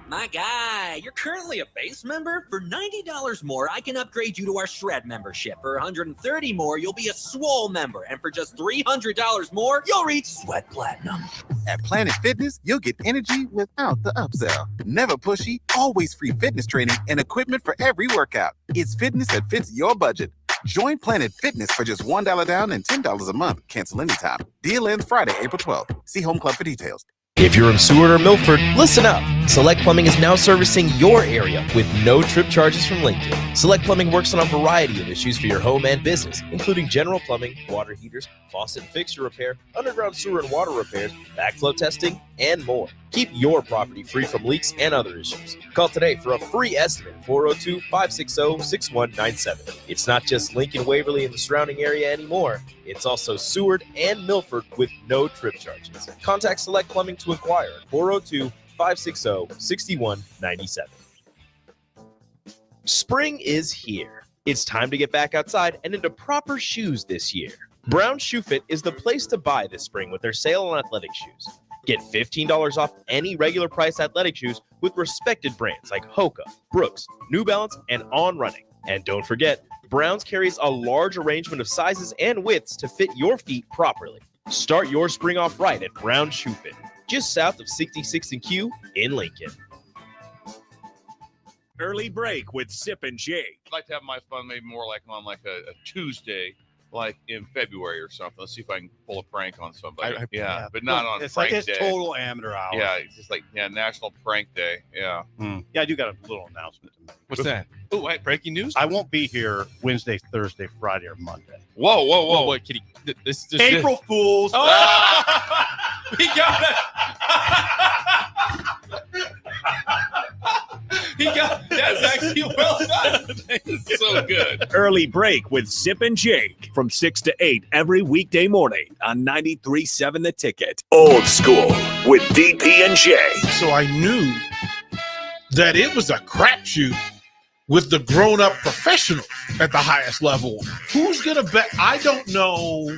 My guy, you're currently a base member. For $90 more, I can upgrade you to our Shred membership. For $130 more, you'll be a Swole member. And for just $300 more, you'll reach Sweat Platinum. At Planet Fitness, you'll get energy without the upsell. Never pushy, always free fitness training and equipment for every workout. It's fitness that fits your budget. Join Planet Fitness for just $1 down and $10 a month. Cancel anytime. Deal ends Friday, April 12th. See Home Club for details. If you're in Seward or Milford, listen up. Select Plumbing is now servicing your area with no trip charges from Lincoln. Select Plumbing works on a variety of issues for your home and business, including general plumbing, water heaters, faucet and fixture repair, underground sewer and water repairs, backflow testing, and more. Keep your property free from leaks and other issues. Call today for a free estimate, 402-560-6197. It's not just Lincoln, Waverly, and the surrounding area anymore. It's also Seward and Milford with no trip charges. Contact Select Plumbing to inquire at 402-560-6197. Spring is here. It's time to get back outside and into proper shoes this year. Brown Shoe Fit is the place to buy this spring with their sale on athletic shoes. Get $15 off any regular price athletic shoes with respected brands like Hoka, Brooks, New Balance, and On Running. And don't forget, Browns carries a large arrangement of sizes and widths to fit your feet properly. Start your spring off right at Brown Shoe Fit, just south of 66th and Q in Lincoln. Early break with Sip and Jake. I'd like to have my fun maybe more like on like a Tuesday, like in February or something. Let's see if I can pull a prank on somebody. But not on it's prank like it's day. total amateur hour. Yeah, it's just like National Prank Day. Yeah. Yeah, I do got a little announcement to make. What's that? Oh, wait, breaking news? I won't be here Wednesday, Thursday, Friday, or Monday. Whoa! Wait, Kitty. This April Fools. Oh! He got it. That's actually well done. It's so good. Early break with Sip and Jake from 6 to 8 every weekday morning on 93.7 The Ticket. Old School with DP and J. So I knew that it was a crapshoot with the grown-up professionals at the highest level. Who's going to bet? I don't know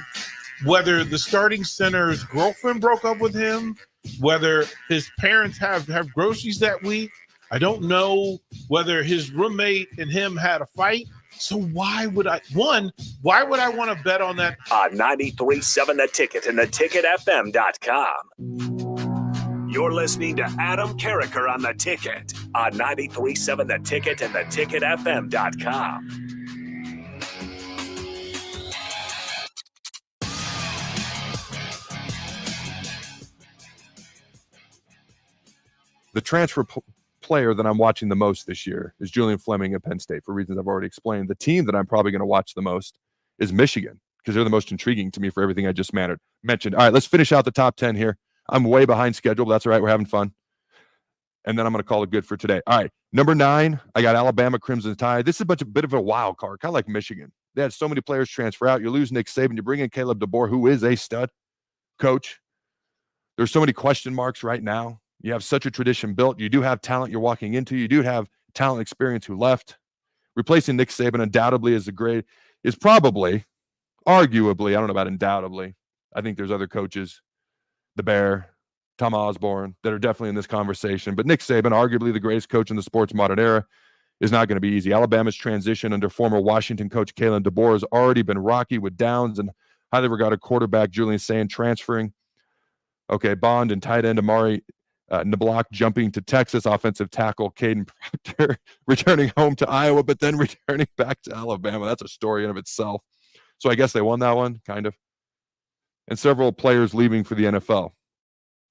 whether the starting center's girlfriend broke up with him, whether his parents have groceries that week. I don't know whether his roommate and him had a fight. So why would I want to bet on that? On 93.7 The Ticket and theticketfm.com. You're listening to Adam Carriker on The Ticket on 93.7 The Ticket and theticketfm.com. The transfer player that I'm watching the most this year is Julian Fleming at Penn State for reasons I've already explained. The team that I'm probably going to watch the most is Michigan because they're the most intriguing to me for everything I just mentioned. All right, let's finish out the top 10 here. I'm way behind schedule, but that's all right. We're having fun. And then I'm going to call it good for today. All right, number 9, I got Alabama Crimson Tide. This is a bit of a wild card, kind of like Michigan. They had so many players transfer out. You lose Nick Saban. You bring in Caleb DeBoer, who is a stud coach. There's so many question marks right now. You have such a tradition built. You do have talent you're walking into. You do have talent experience who left. Replacing Nick Saban undoubtedly is probably, arguably, I don't know about undoubtedly. I think there's other coaches, the Bear, Tom Osborne, that are definitely in this conversation. But Nick Saban, arguably the greatest coach in the sports modern era, is not going to be easy. Alabama's transition under former Washington coach Kalen DeBoer has already been rocky with downs and highly regarded quarterback Julian Sand transferring. Okay, Bond and tight end Amari Niblock jumping to Texas. Offensive tackle Caden Proctor returning home to Iowa, but then returning back to Alabama. That's a story in of itself. So I guess they won that one, kind of. And several players leaving for the NFL.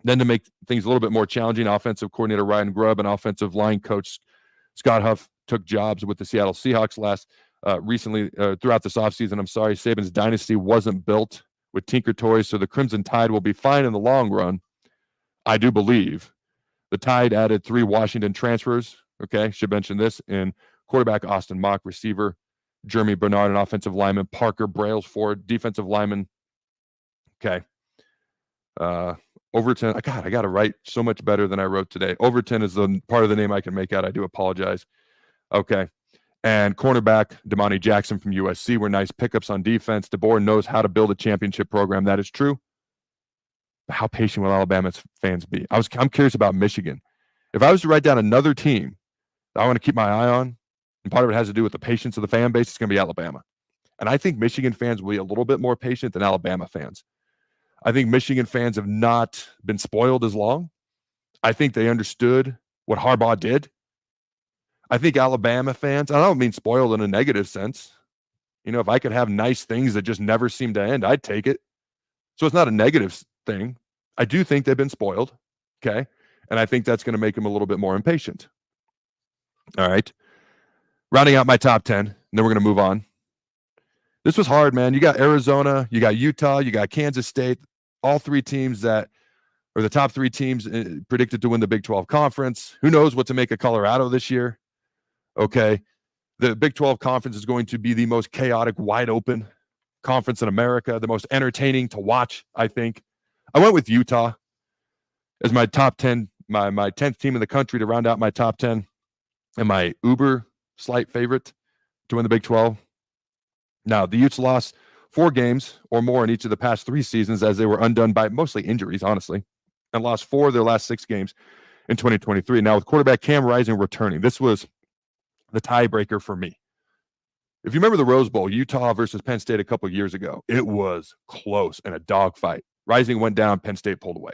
Then to make things a little bit more challenging, offensive coordinator Ryan Grubb and offensive line coach Scott Huff took jobs with the Seattle Seahawks recently throughout this offseason. I'm sorry, Saban's dynasty wasn't built with Tinker Toys, so the Crimson Tide will be fine in the long run. I do believe. The Tide added 3 Washington transfers. Okay, should mention this in quarterback Austin Mock, receiver Jeremy Bernard, and offensive lineman Parker Brailsford, defensive lineman. Okay. Overton. God, I got to write so much better than I wrote today. Overton is the part of the name I can make out. I do apologize. Okay. And cornerback Damani Jackson from USC were nice pickups on defense. DeBoer knows how to build a championship program. That is true. But how patient will Alabama's fans be? I'm curious about Michigan. If I was to write down another team that I want to keep my eye on, and part of it has to do with the patience of the fan base, it's going to be Alabama. And I think Michigan fans will be a little bit more patient than Alabama fans. I think Michigan fans have not been spoiled as long. I think they understood what Harbaugh did. I think Alabama fans, I don't mean spoiled in a negative sense. You know, if I could have nice things that just never seem to end, I'd take it. So it's not a negative thing. I do think they've been spoiled. Okay. And I think that's going to make them a little bit more impatient. All right. Rounding out my top 10, and then we're going to move on. This was hard, man. You got Arizona, you got Utah, you got Kansas State, all 3 teams that are the top 3 teams predicted to win the Big 12 conference. Who knows what to make of Colorado this year? Okay. The Big 12 conference is going to be the most chaotic, wide open conference in America, the most entertaining to watch, I think. I went with Utah as my top 10, my 10th team in the country to round out my top 10, and my uber slight favorite to win the Big 12. Now, the Utes lost 4 games or more in each of the past 3 seasons as they were undone by mostly injuries, honestly, and lost 4 of their last 6 games in 2023. Now, with quarterback Cam Rising returning, this was the tiebreaker for me. If you remember the Rose Bowl, Utah versus Penn State a couple of years ago, it was close and a dogfight. Rising went down, Penn State pulled away.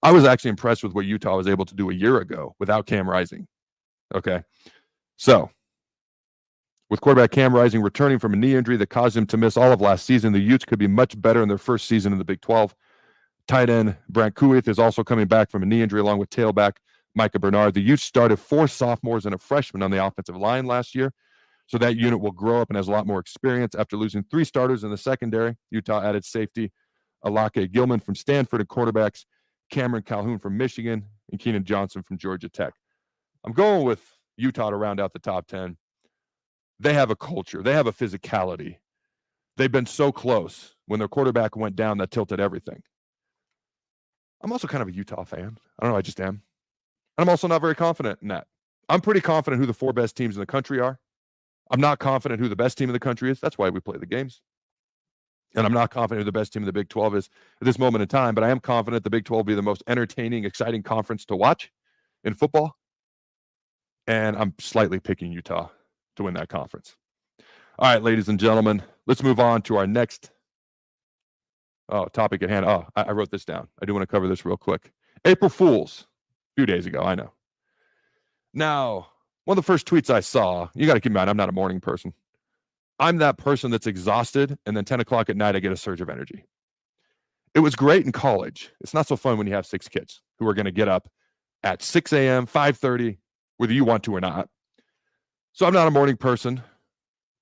I was actually impressed with what Utah was able to do a year ago without Cam Rising. Okay, so with quarterback Cam Rising returning from a knee injury that caused him to miss all of last season, the Utes could be much better in their first season in the Big 12. Tight end Brant Kuith is also coming back from a knee injury along with tailback Micah Bernard. The Utes started 4 sophomores and a freshman on the offensive line last year, so that unit will grow up and has a lot more experience. After losing 3 starters in the secondary, Utah added safety Alake Gilman from Stanford and quarterbacks Cameron Calhoun from Michigan and Keenan Johnson from Georgia Tech. I'm going with Utah to round out the top 10. They have a culture. They have a physicality. They've been so close. When their quarterback went down, that tilted everything. I'm also kind of a Utah fan. I don't know. I just am. And I'm also not very confident in that. I'm pretty confident who the 4 best teams in the country are. I'm not confident who the best team in the country is. That's why we play the games. And I'm not confident who the best team in the Big 12 is at this moment in time, but I am confident the Big 12 will be the most entertaining, exciting conference to watch in football. And I'm slightly picking Utah to win that conference. All right, ladies and gentlemen, let's move on to our next topic at hand. I wrote this down. I do want to cover this real quick. April Fools, a few days ago, I know. Now, one of the first tweets I saw, you got to keep in mind, I'm not a morning person. I'm that person that's exhausted, and then 10 o'clock at night, I get a surge of energy. It was great in college. It's not so fun when you have 6 kids who are going to get up at 6 a.m., 5:30, whether you want to or not. So I'm not a morning person.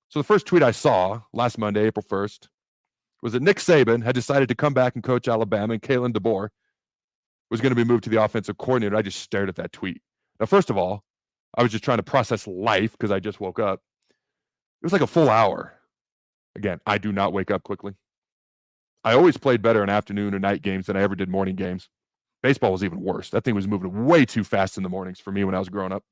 So the first tweet I saw last Monday, April 1st, was that Nick Saban had decided to come back and coach Alabama, and Kalen DeBoer was going to be moved to the offensive coordinator. I just stared at that tweet. Now, first of all, I was just trying to process life because I just woke up. It was like a full hour. Again, I do not wake up quickly. I always played better in afternoon or night games than I ever did morning games. Baseball was even worse. That thing was moving way too fast in the mornings for me when I was growing up.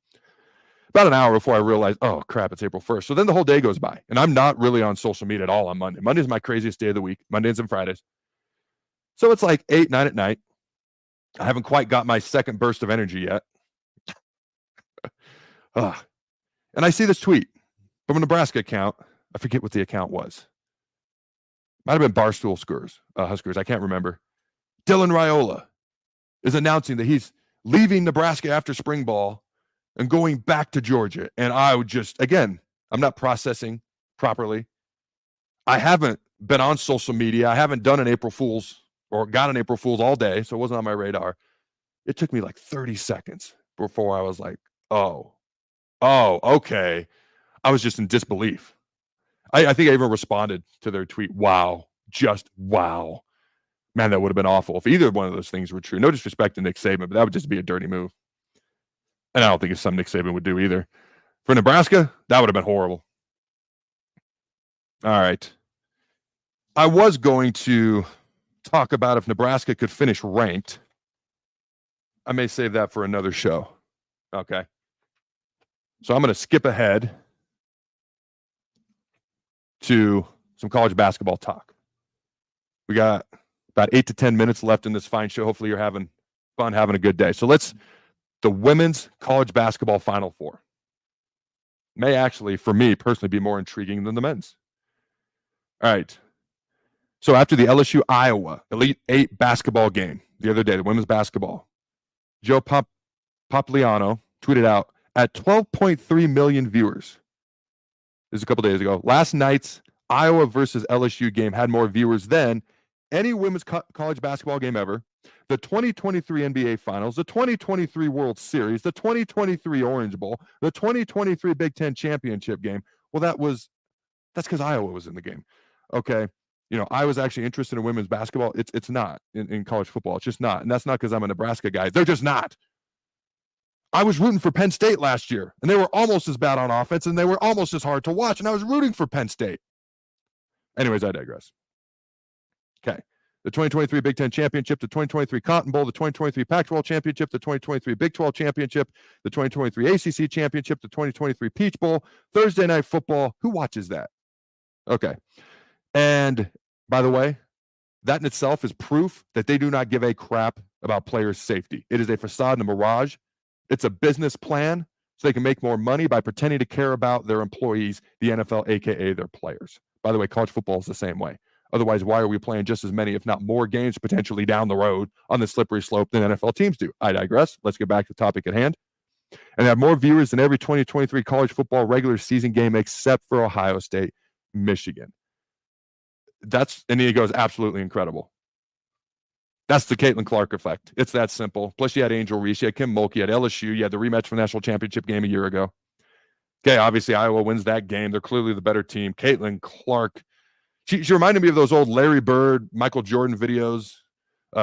About an hour before I realized, oh, crap, it's April 1st. So then the whole day goes by, and I'm not really on social media at all on Monday. Monday's my craziest day of the week, Mondays and Fridays. So it's like 8, 9 at night. I haven't quite got my second burst of energy yet. And I see this tweet from a Nebraska account. I forget what the account was. might have been Barstool Huskers. I can't remember. Dylan Raiola is announcing that he's leaving Nebraska after spring ball and going back to Georgia. And I would just, again, I'm not processing properly. I haven't been on social media. I haven't done an April Fool's or got an April Fool's all day, so it wasn't on my radar. It took me like 30 seconds before I was like, oh, okay. I was just in disbelief. I think I even responded to their tweet, wow, just wow. Man, that would have been awful if either one of those things were true. No disrespect to Nick Saban, but that would just be a dirty move. And I don't think it's something Nick Saban would do either. For Nebraska, that would have been horrible. All right. I was going to talk about if Nebraska could finish ranked. I may save that for another show. Okay. So I'm going to skip ahead to some college basketball talk. We got about 8 to 10 minutes left in this fine show. Hopefully you're having fun, having a good day. So the women's college basketball Final Four may actually, for me personally, be more intriguing than the men's. All right. So after the LSU-Iowa Elite Eight basketball game the other day, the women's basketball, Joe Popliano tweeted out, at 12.3 million viewers. This is a couple days ago. Last night's Iowa versus LSU game had more viewers than any women's college basketball game ever, the 2023 NBA Finals, the 2023 World Series, the 2023 Orange Bowl, the 2023 Big Ten Championship game. Well, that's because Iowa was in the game. Okay. I was actually interested in women's basketball. It's not in college football. It's just not. And that's not because I'm a Nebraska guy. They're just not. I was rooting for Penn State last year, and they were almost as bad on offense, and they were almost as hard to watch, and I was rooting for Penn State. Anyways, I digress. Okay. The 2023 Big Ten Championship, the 2023 Cotton Bowl, the 2023 Pac-12 Championship, the 2023 Big 12 Championship, the 2023 ACC Championship, the 2023 Peach Bowl, Thursday Night Football. Who watches that? Okay. And by the way, that in itself is proof that they do not give a crap about players' safety. It is a facade and a mirage. It's a business plan so they can make more money by pretending to care about their employees, the NFL, aka their players. By the way, college football is the same way. Otherwise, why are we playing just as many, if not more games potentially down the road on the slippery slope than NFL teams do? I digress. Let's get back to the topic at hand. And have more viewers than every 2023 college football regular season game except for Ohio State, Michigan. And he goes, absolutely incredible. That's the Caitlin Clark effect. It's that simple. Plus, you had Angel Reese, you had Kim Mulkey, you had LSU, you had the rematch for the national championship game a year ago. Okay, obviously, Iowa wins that game. They're clearly the better team. Caitlin Clark, she reminded me of those old Larry Bird, Michael Jordan videos,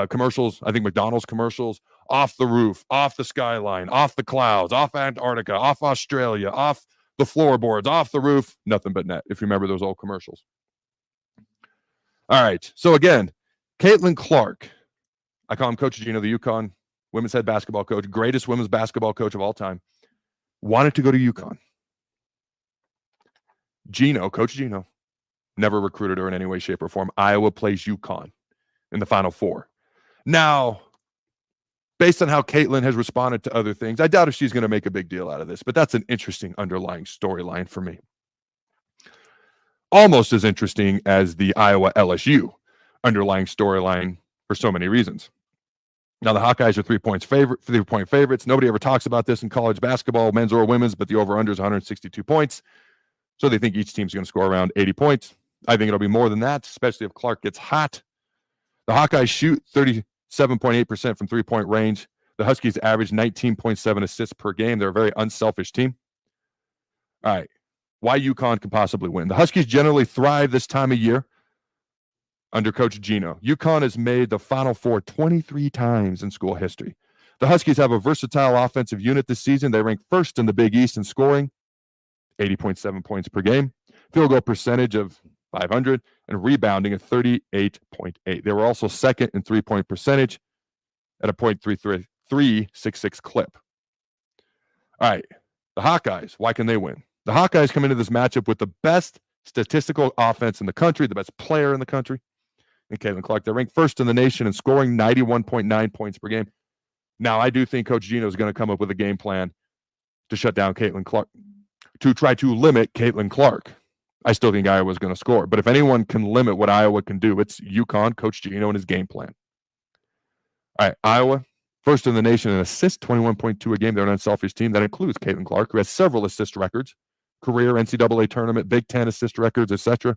commercials, I think McDonald's commercials, off the roof, off the skyline, off the clouds, off Antarctica, off Australia, off the floorboards, off the roof, nothing but net, if you remember those old commercials. All right, so again, Caitlin Clark, I call him Coach Geno, the UConn women's head basketball coach, greatest women's basketball coach of all time, wanted to go to UConn. Coach Geno, never recruited her in any way, shape, or form. Iowa plays UConn in the Final Four. Now, based on how Caitlin has responded to other things, I doubt if she's going to make a big deal out of this, but that's an interesting underlying storyline for me. Almost as interesting as the Iowa LSU underlying storyline for so many reasons. Now, the Hawkeyes are 3-point favorites. Nobody ever talks about this in college basketball, men's or women's, but the over-under is 162 points. So they think each team's going to score around 80 points. I think it'll be more than that, especially if Clark gets hot. The Hawkeyes shoot 37.8% from three-point range. The Huskies average 19.7 assists per game. They're a very unselfish team. All right. Why UConn can possibly win. The Huskies generally thrive this time of year under Coach Geno. UConn has made the Final Four 23 times in school history. The Huskies have a versatile offensive unit this season. They rank first in the Big East in scoring, 80.7 points per game, field goal percentage of .500, and rebounding at 38.8. They were also second in three-point percentage at a .366 clip. All right, the Hawkeyes, why can they win? The Hawkeyes come into this matchup with the best statistical offense in the country, the best player in the country, and Caitlin Clark. They're ranked first in the nation in scoring, 91.9 points per game. Now, I do think Coach Geno is going to come up with a game plan to shut down Caitlin Clark, to try to limit Caitlin Clark. I still think Iowa's going to score. But if anyone can limit what Iowa can do, it's UConn, Coach Geno, and his game plan. All right, Iowa, first in the nation in assists, 21.2 a game. They're an unselfish team. That includes Caitlin Clark, who has several assist records, career NCAA tournament, Big Ten assist records, etc.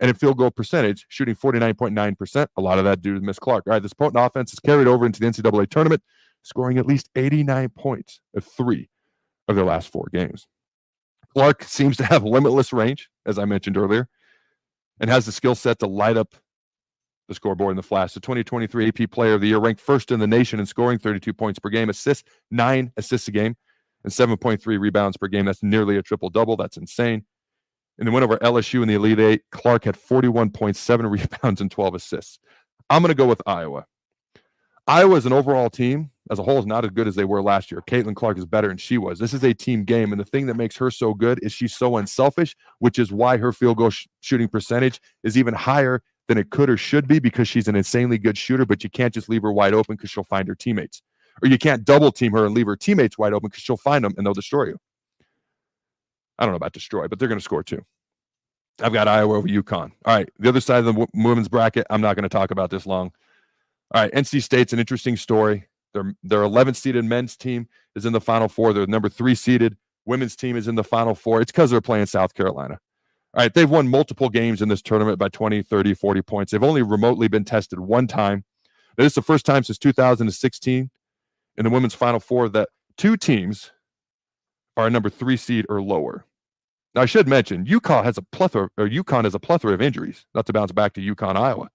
And in field goal percentage, shooting 49.9%. A lot of that due to Miss Clark. All right, this potent offense is carried over into the NCAA tournament, scoring at least 89 points of 3 of their last 4 games. Clark seems to have limitless range, as I mentioned earlier, and has the skill set to light up the scoreboard in the flash. The 2023 AP Player of the Year, ranked first in the nation in scoring, 32 points per game, assists, 9 assists a game, and 7.3 rebounds per game. That's nearly a triple-double. That's insane. In the win over LSU in the Elite Eight, Clark had 41.7 rebounds and 12 assists. I'm going to go with Iowa. Iowa as an overall team, as a whole, is not as good as they were last year. Caitlin Clark is better than she was. This is a team game, and the thing that makes her so good is she's so unselfish, which is why her field goal shooting percentage is even higher than it could or should be, because she's an insanely good shooter, but you can't just leave her wide open because she'll find her teammates. Or you can't double team her and leave her teammates wide open because she'll find them and they'll destroy you. I don't know about destroy, but they're going to score too. I've got Iowa over UConn. All right, the other side of the women's bracket, I'm not going to talk about this long. All right, NC State's an interesting story. Their 11th seeded men's team is in the Final Four. Their number 3 seeded women's team is in the Final Four. It's because they're playing South Carolina. All right, they've won multiple games in this tournament by 20, 30, 40 points. They've only remotely been tested one time. This is the first time since 2016 in the women's Final Four that 2 teams are a number 3 seed or lower. Now, I should mention, UConn has a plethora of injuries. Not to bounce back to UConn, Iowa.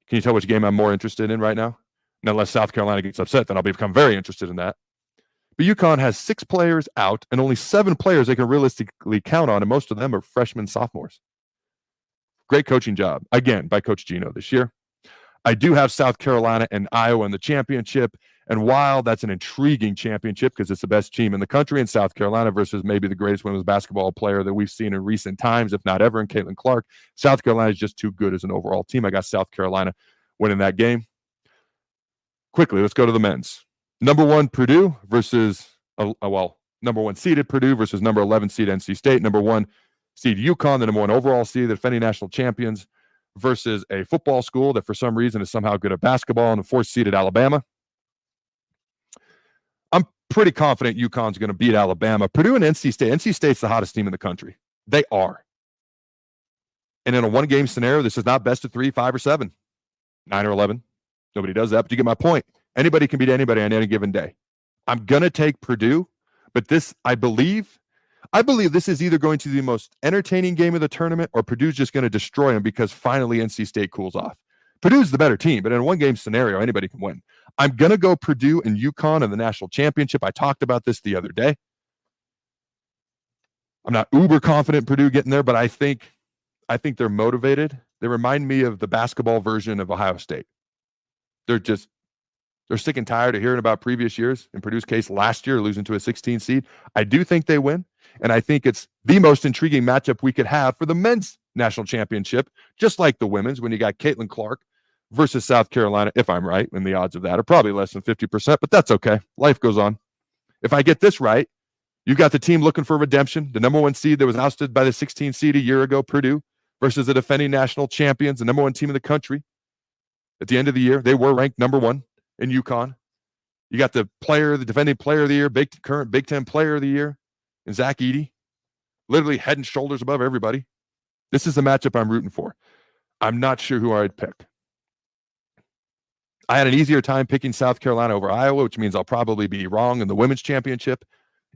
Can you tell which game I'm more interested in right now? And unless South Carolina gets upset, then I'll become very interested in that. But UConn has 6 players out and only 7 players they can realistically count on, and most of them are freshmen, sophomores. Great coaching job, again, by Coach Geno this year. I do have South Carolina and Iowa in the championship, and while that's an intriguing championship because it's the best team in the country in South Carolina versus maybe the greatest women's basketball player that we've seen in recent times, if not ever, in Caitlin Clark, South Carolina is just too good as an overall team. I got South Carolina winning that game. Quickly, let's go to the men's. Number 1 Purdue versus, number 1 seeded Purdue versus number 11 seed NC State. Number 1 seed UConn, the number 1 overall seed, the defending national champions, versus a football school that for some reason is somehow good at basketball, and the 4th seeded Alabama. I'm pretty confident UConn's going to beat Alabama. Purdue and NC State. NC State's the hottest team in the country. They are. And in a one-game scenario, this is not best of 3, 5, or 7, 9 or 11. Nobody does that, but you get my point. Anybody can beat anybody on any given day. I'm going to take Purdue, but this, I believe this is either going to be the most entertaining game of the tournament or Purdue's just going to destroy them because finally NC State cools off. Purdue's the better team, but in a one-game scenario, anybody can win. I'm going to go Purdue and UConn in the national championship. I talked about this the other day. I'm not uber confident Purdue getting there, but I think they're motivated. They remind me of the basketball version of Ohio State. They're sick and tired of hearing about previous years. In Purdue's case, last year, losing to a 16 seed. I do think they win, and I think it's the most intriguing matchup we could have for the men's national championship, just like the women's, when you got Caitlin Clark versus South Carolina, if I'm right, and the odds of that are probably less than 50%, but that's okay. Life goes on. If I get this right, you got the team looking for redemption, the number 1 seed that was ousted by the 16 seed a year ago, Purdue, versus the defending national champions, the number 1 team in the country. At the end of the year, they were ranked number 1 in UConn. You got the defending player of the year, current Big Ten player of the year, and Zach Edey, literally head and shoulders above everybody. This is the matchup I'm rooting for. I'm not sure who I'd pick. I had an easier time picking South Carolina over Iowa, which means I'll probably be wrong in the women's championship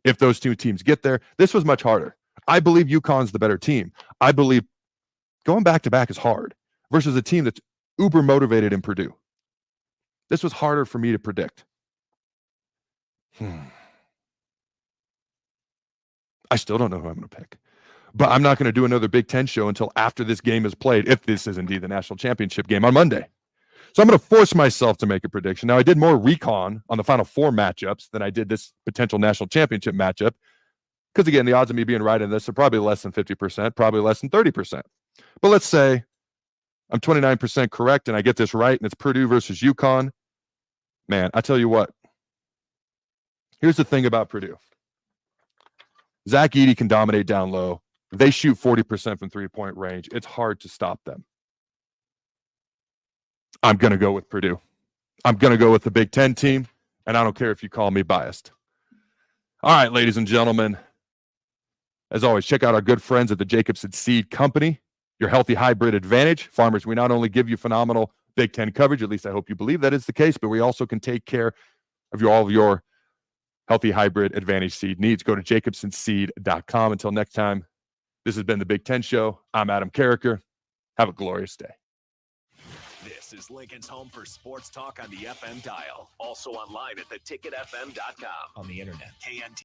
if those 2 teams get there. This was much harder. I believe UConn's the better team. I believe going back-to-back is hard versus a team that's uber motivated in Purdue. This was harder for me to predict. I still don't know who I'm going to pick. But I'm not going to do another Big Ten show until after this game is played, if this is indeed the national championship game on Monday. So I'm going to force myself to make a prediction. Now, I did more recon on the Final Four matchups than I did this potential national championship matchup. Because, again, the odds of me being right in this are probably less than 50%, probably less than 30%. But let's say I'm 29% correct and I get this right and it's Purdue versus UConn. Man, I tell you what. Here's the thing about Purdue. Zach Edey can dominate down low. They shoot 40% from three-point range. It's hard to stop them. I'm going to go with Purdue. I'm going to go with the Big Ten team, and I don't care if you call me biased. All right, ladies and gentlemen. As always, check out our good friends at the Jacobson Seed Company, your healthy hybrid advantage. Farmers, we not only give you phenomenal Big Ten coverage, at least I hope you believe that is the case, but we also can take care of all of your healthy hybrid advantage seed needs. Go to jacobsonseed.com. Until next time, this has been the Big Ten Show. I'm Adam Carriker. Have a glorious day. This is Lincoln's home for sports talk on the FM dial. Also online at theticketfm.com. On the internet. KNT.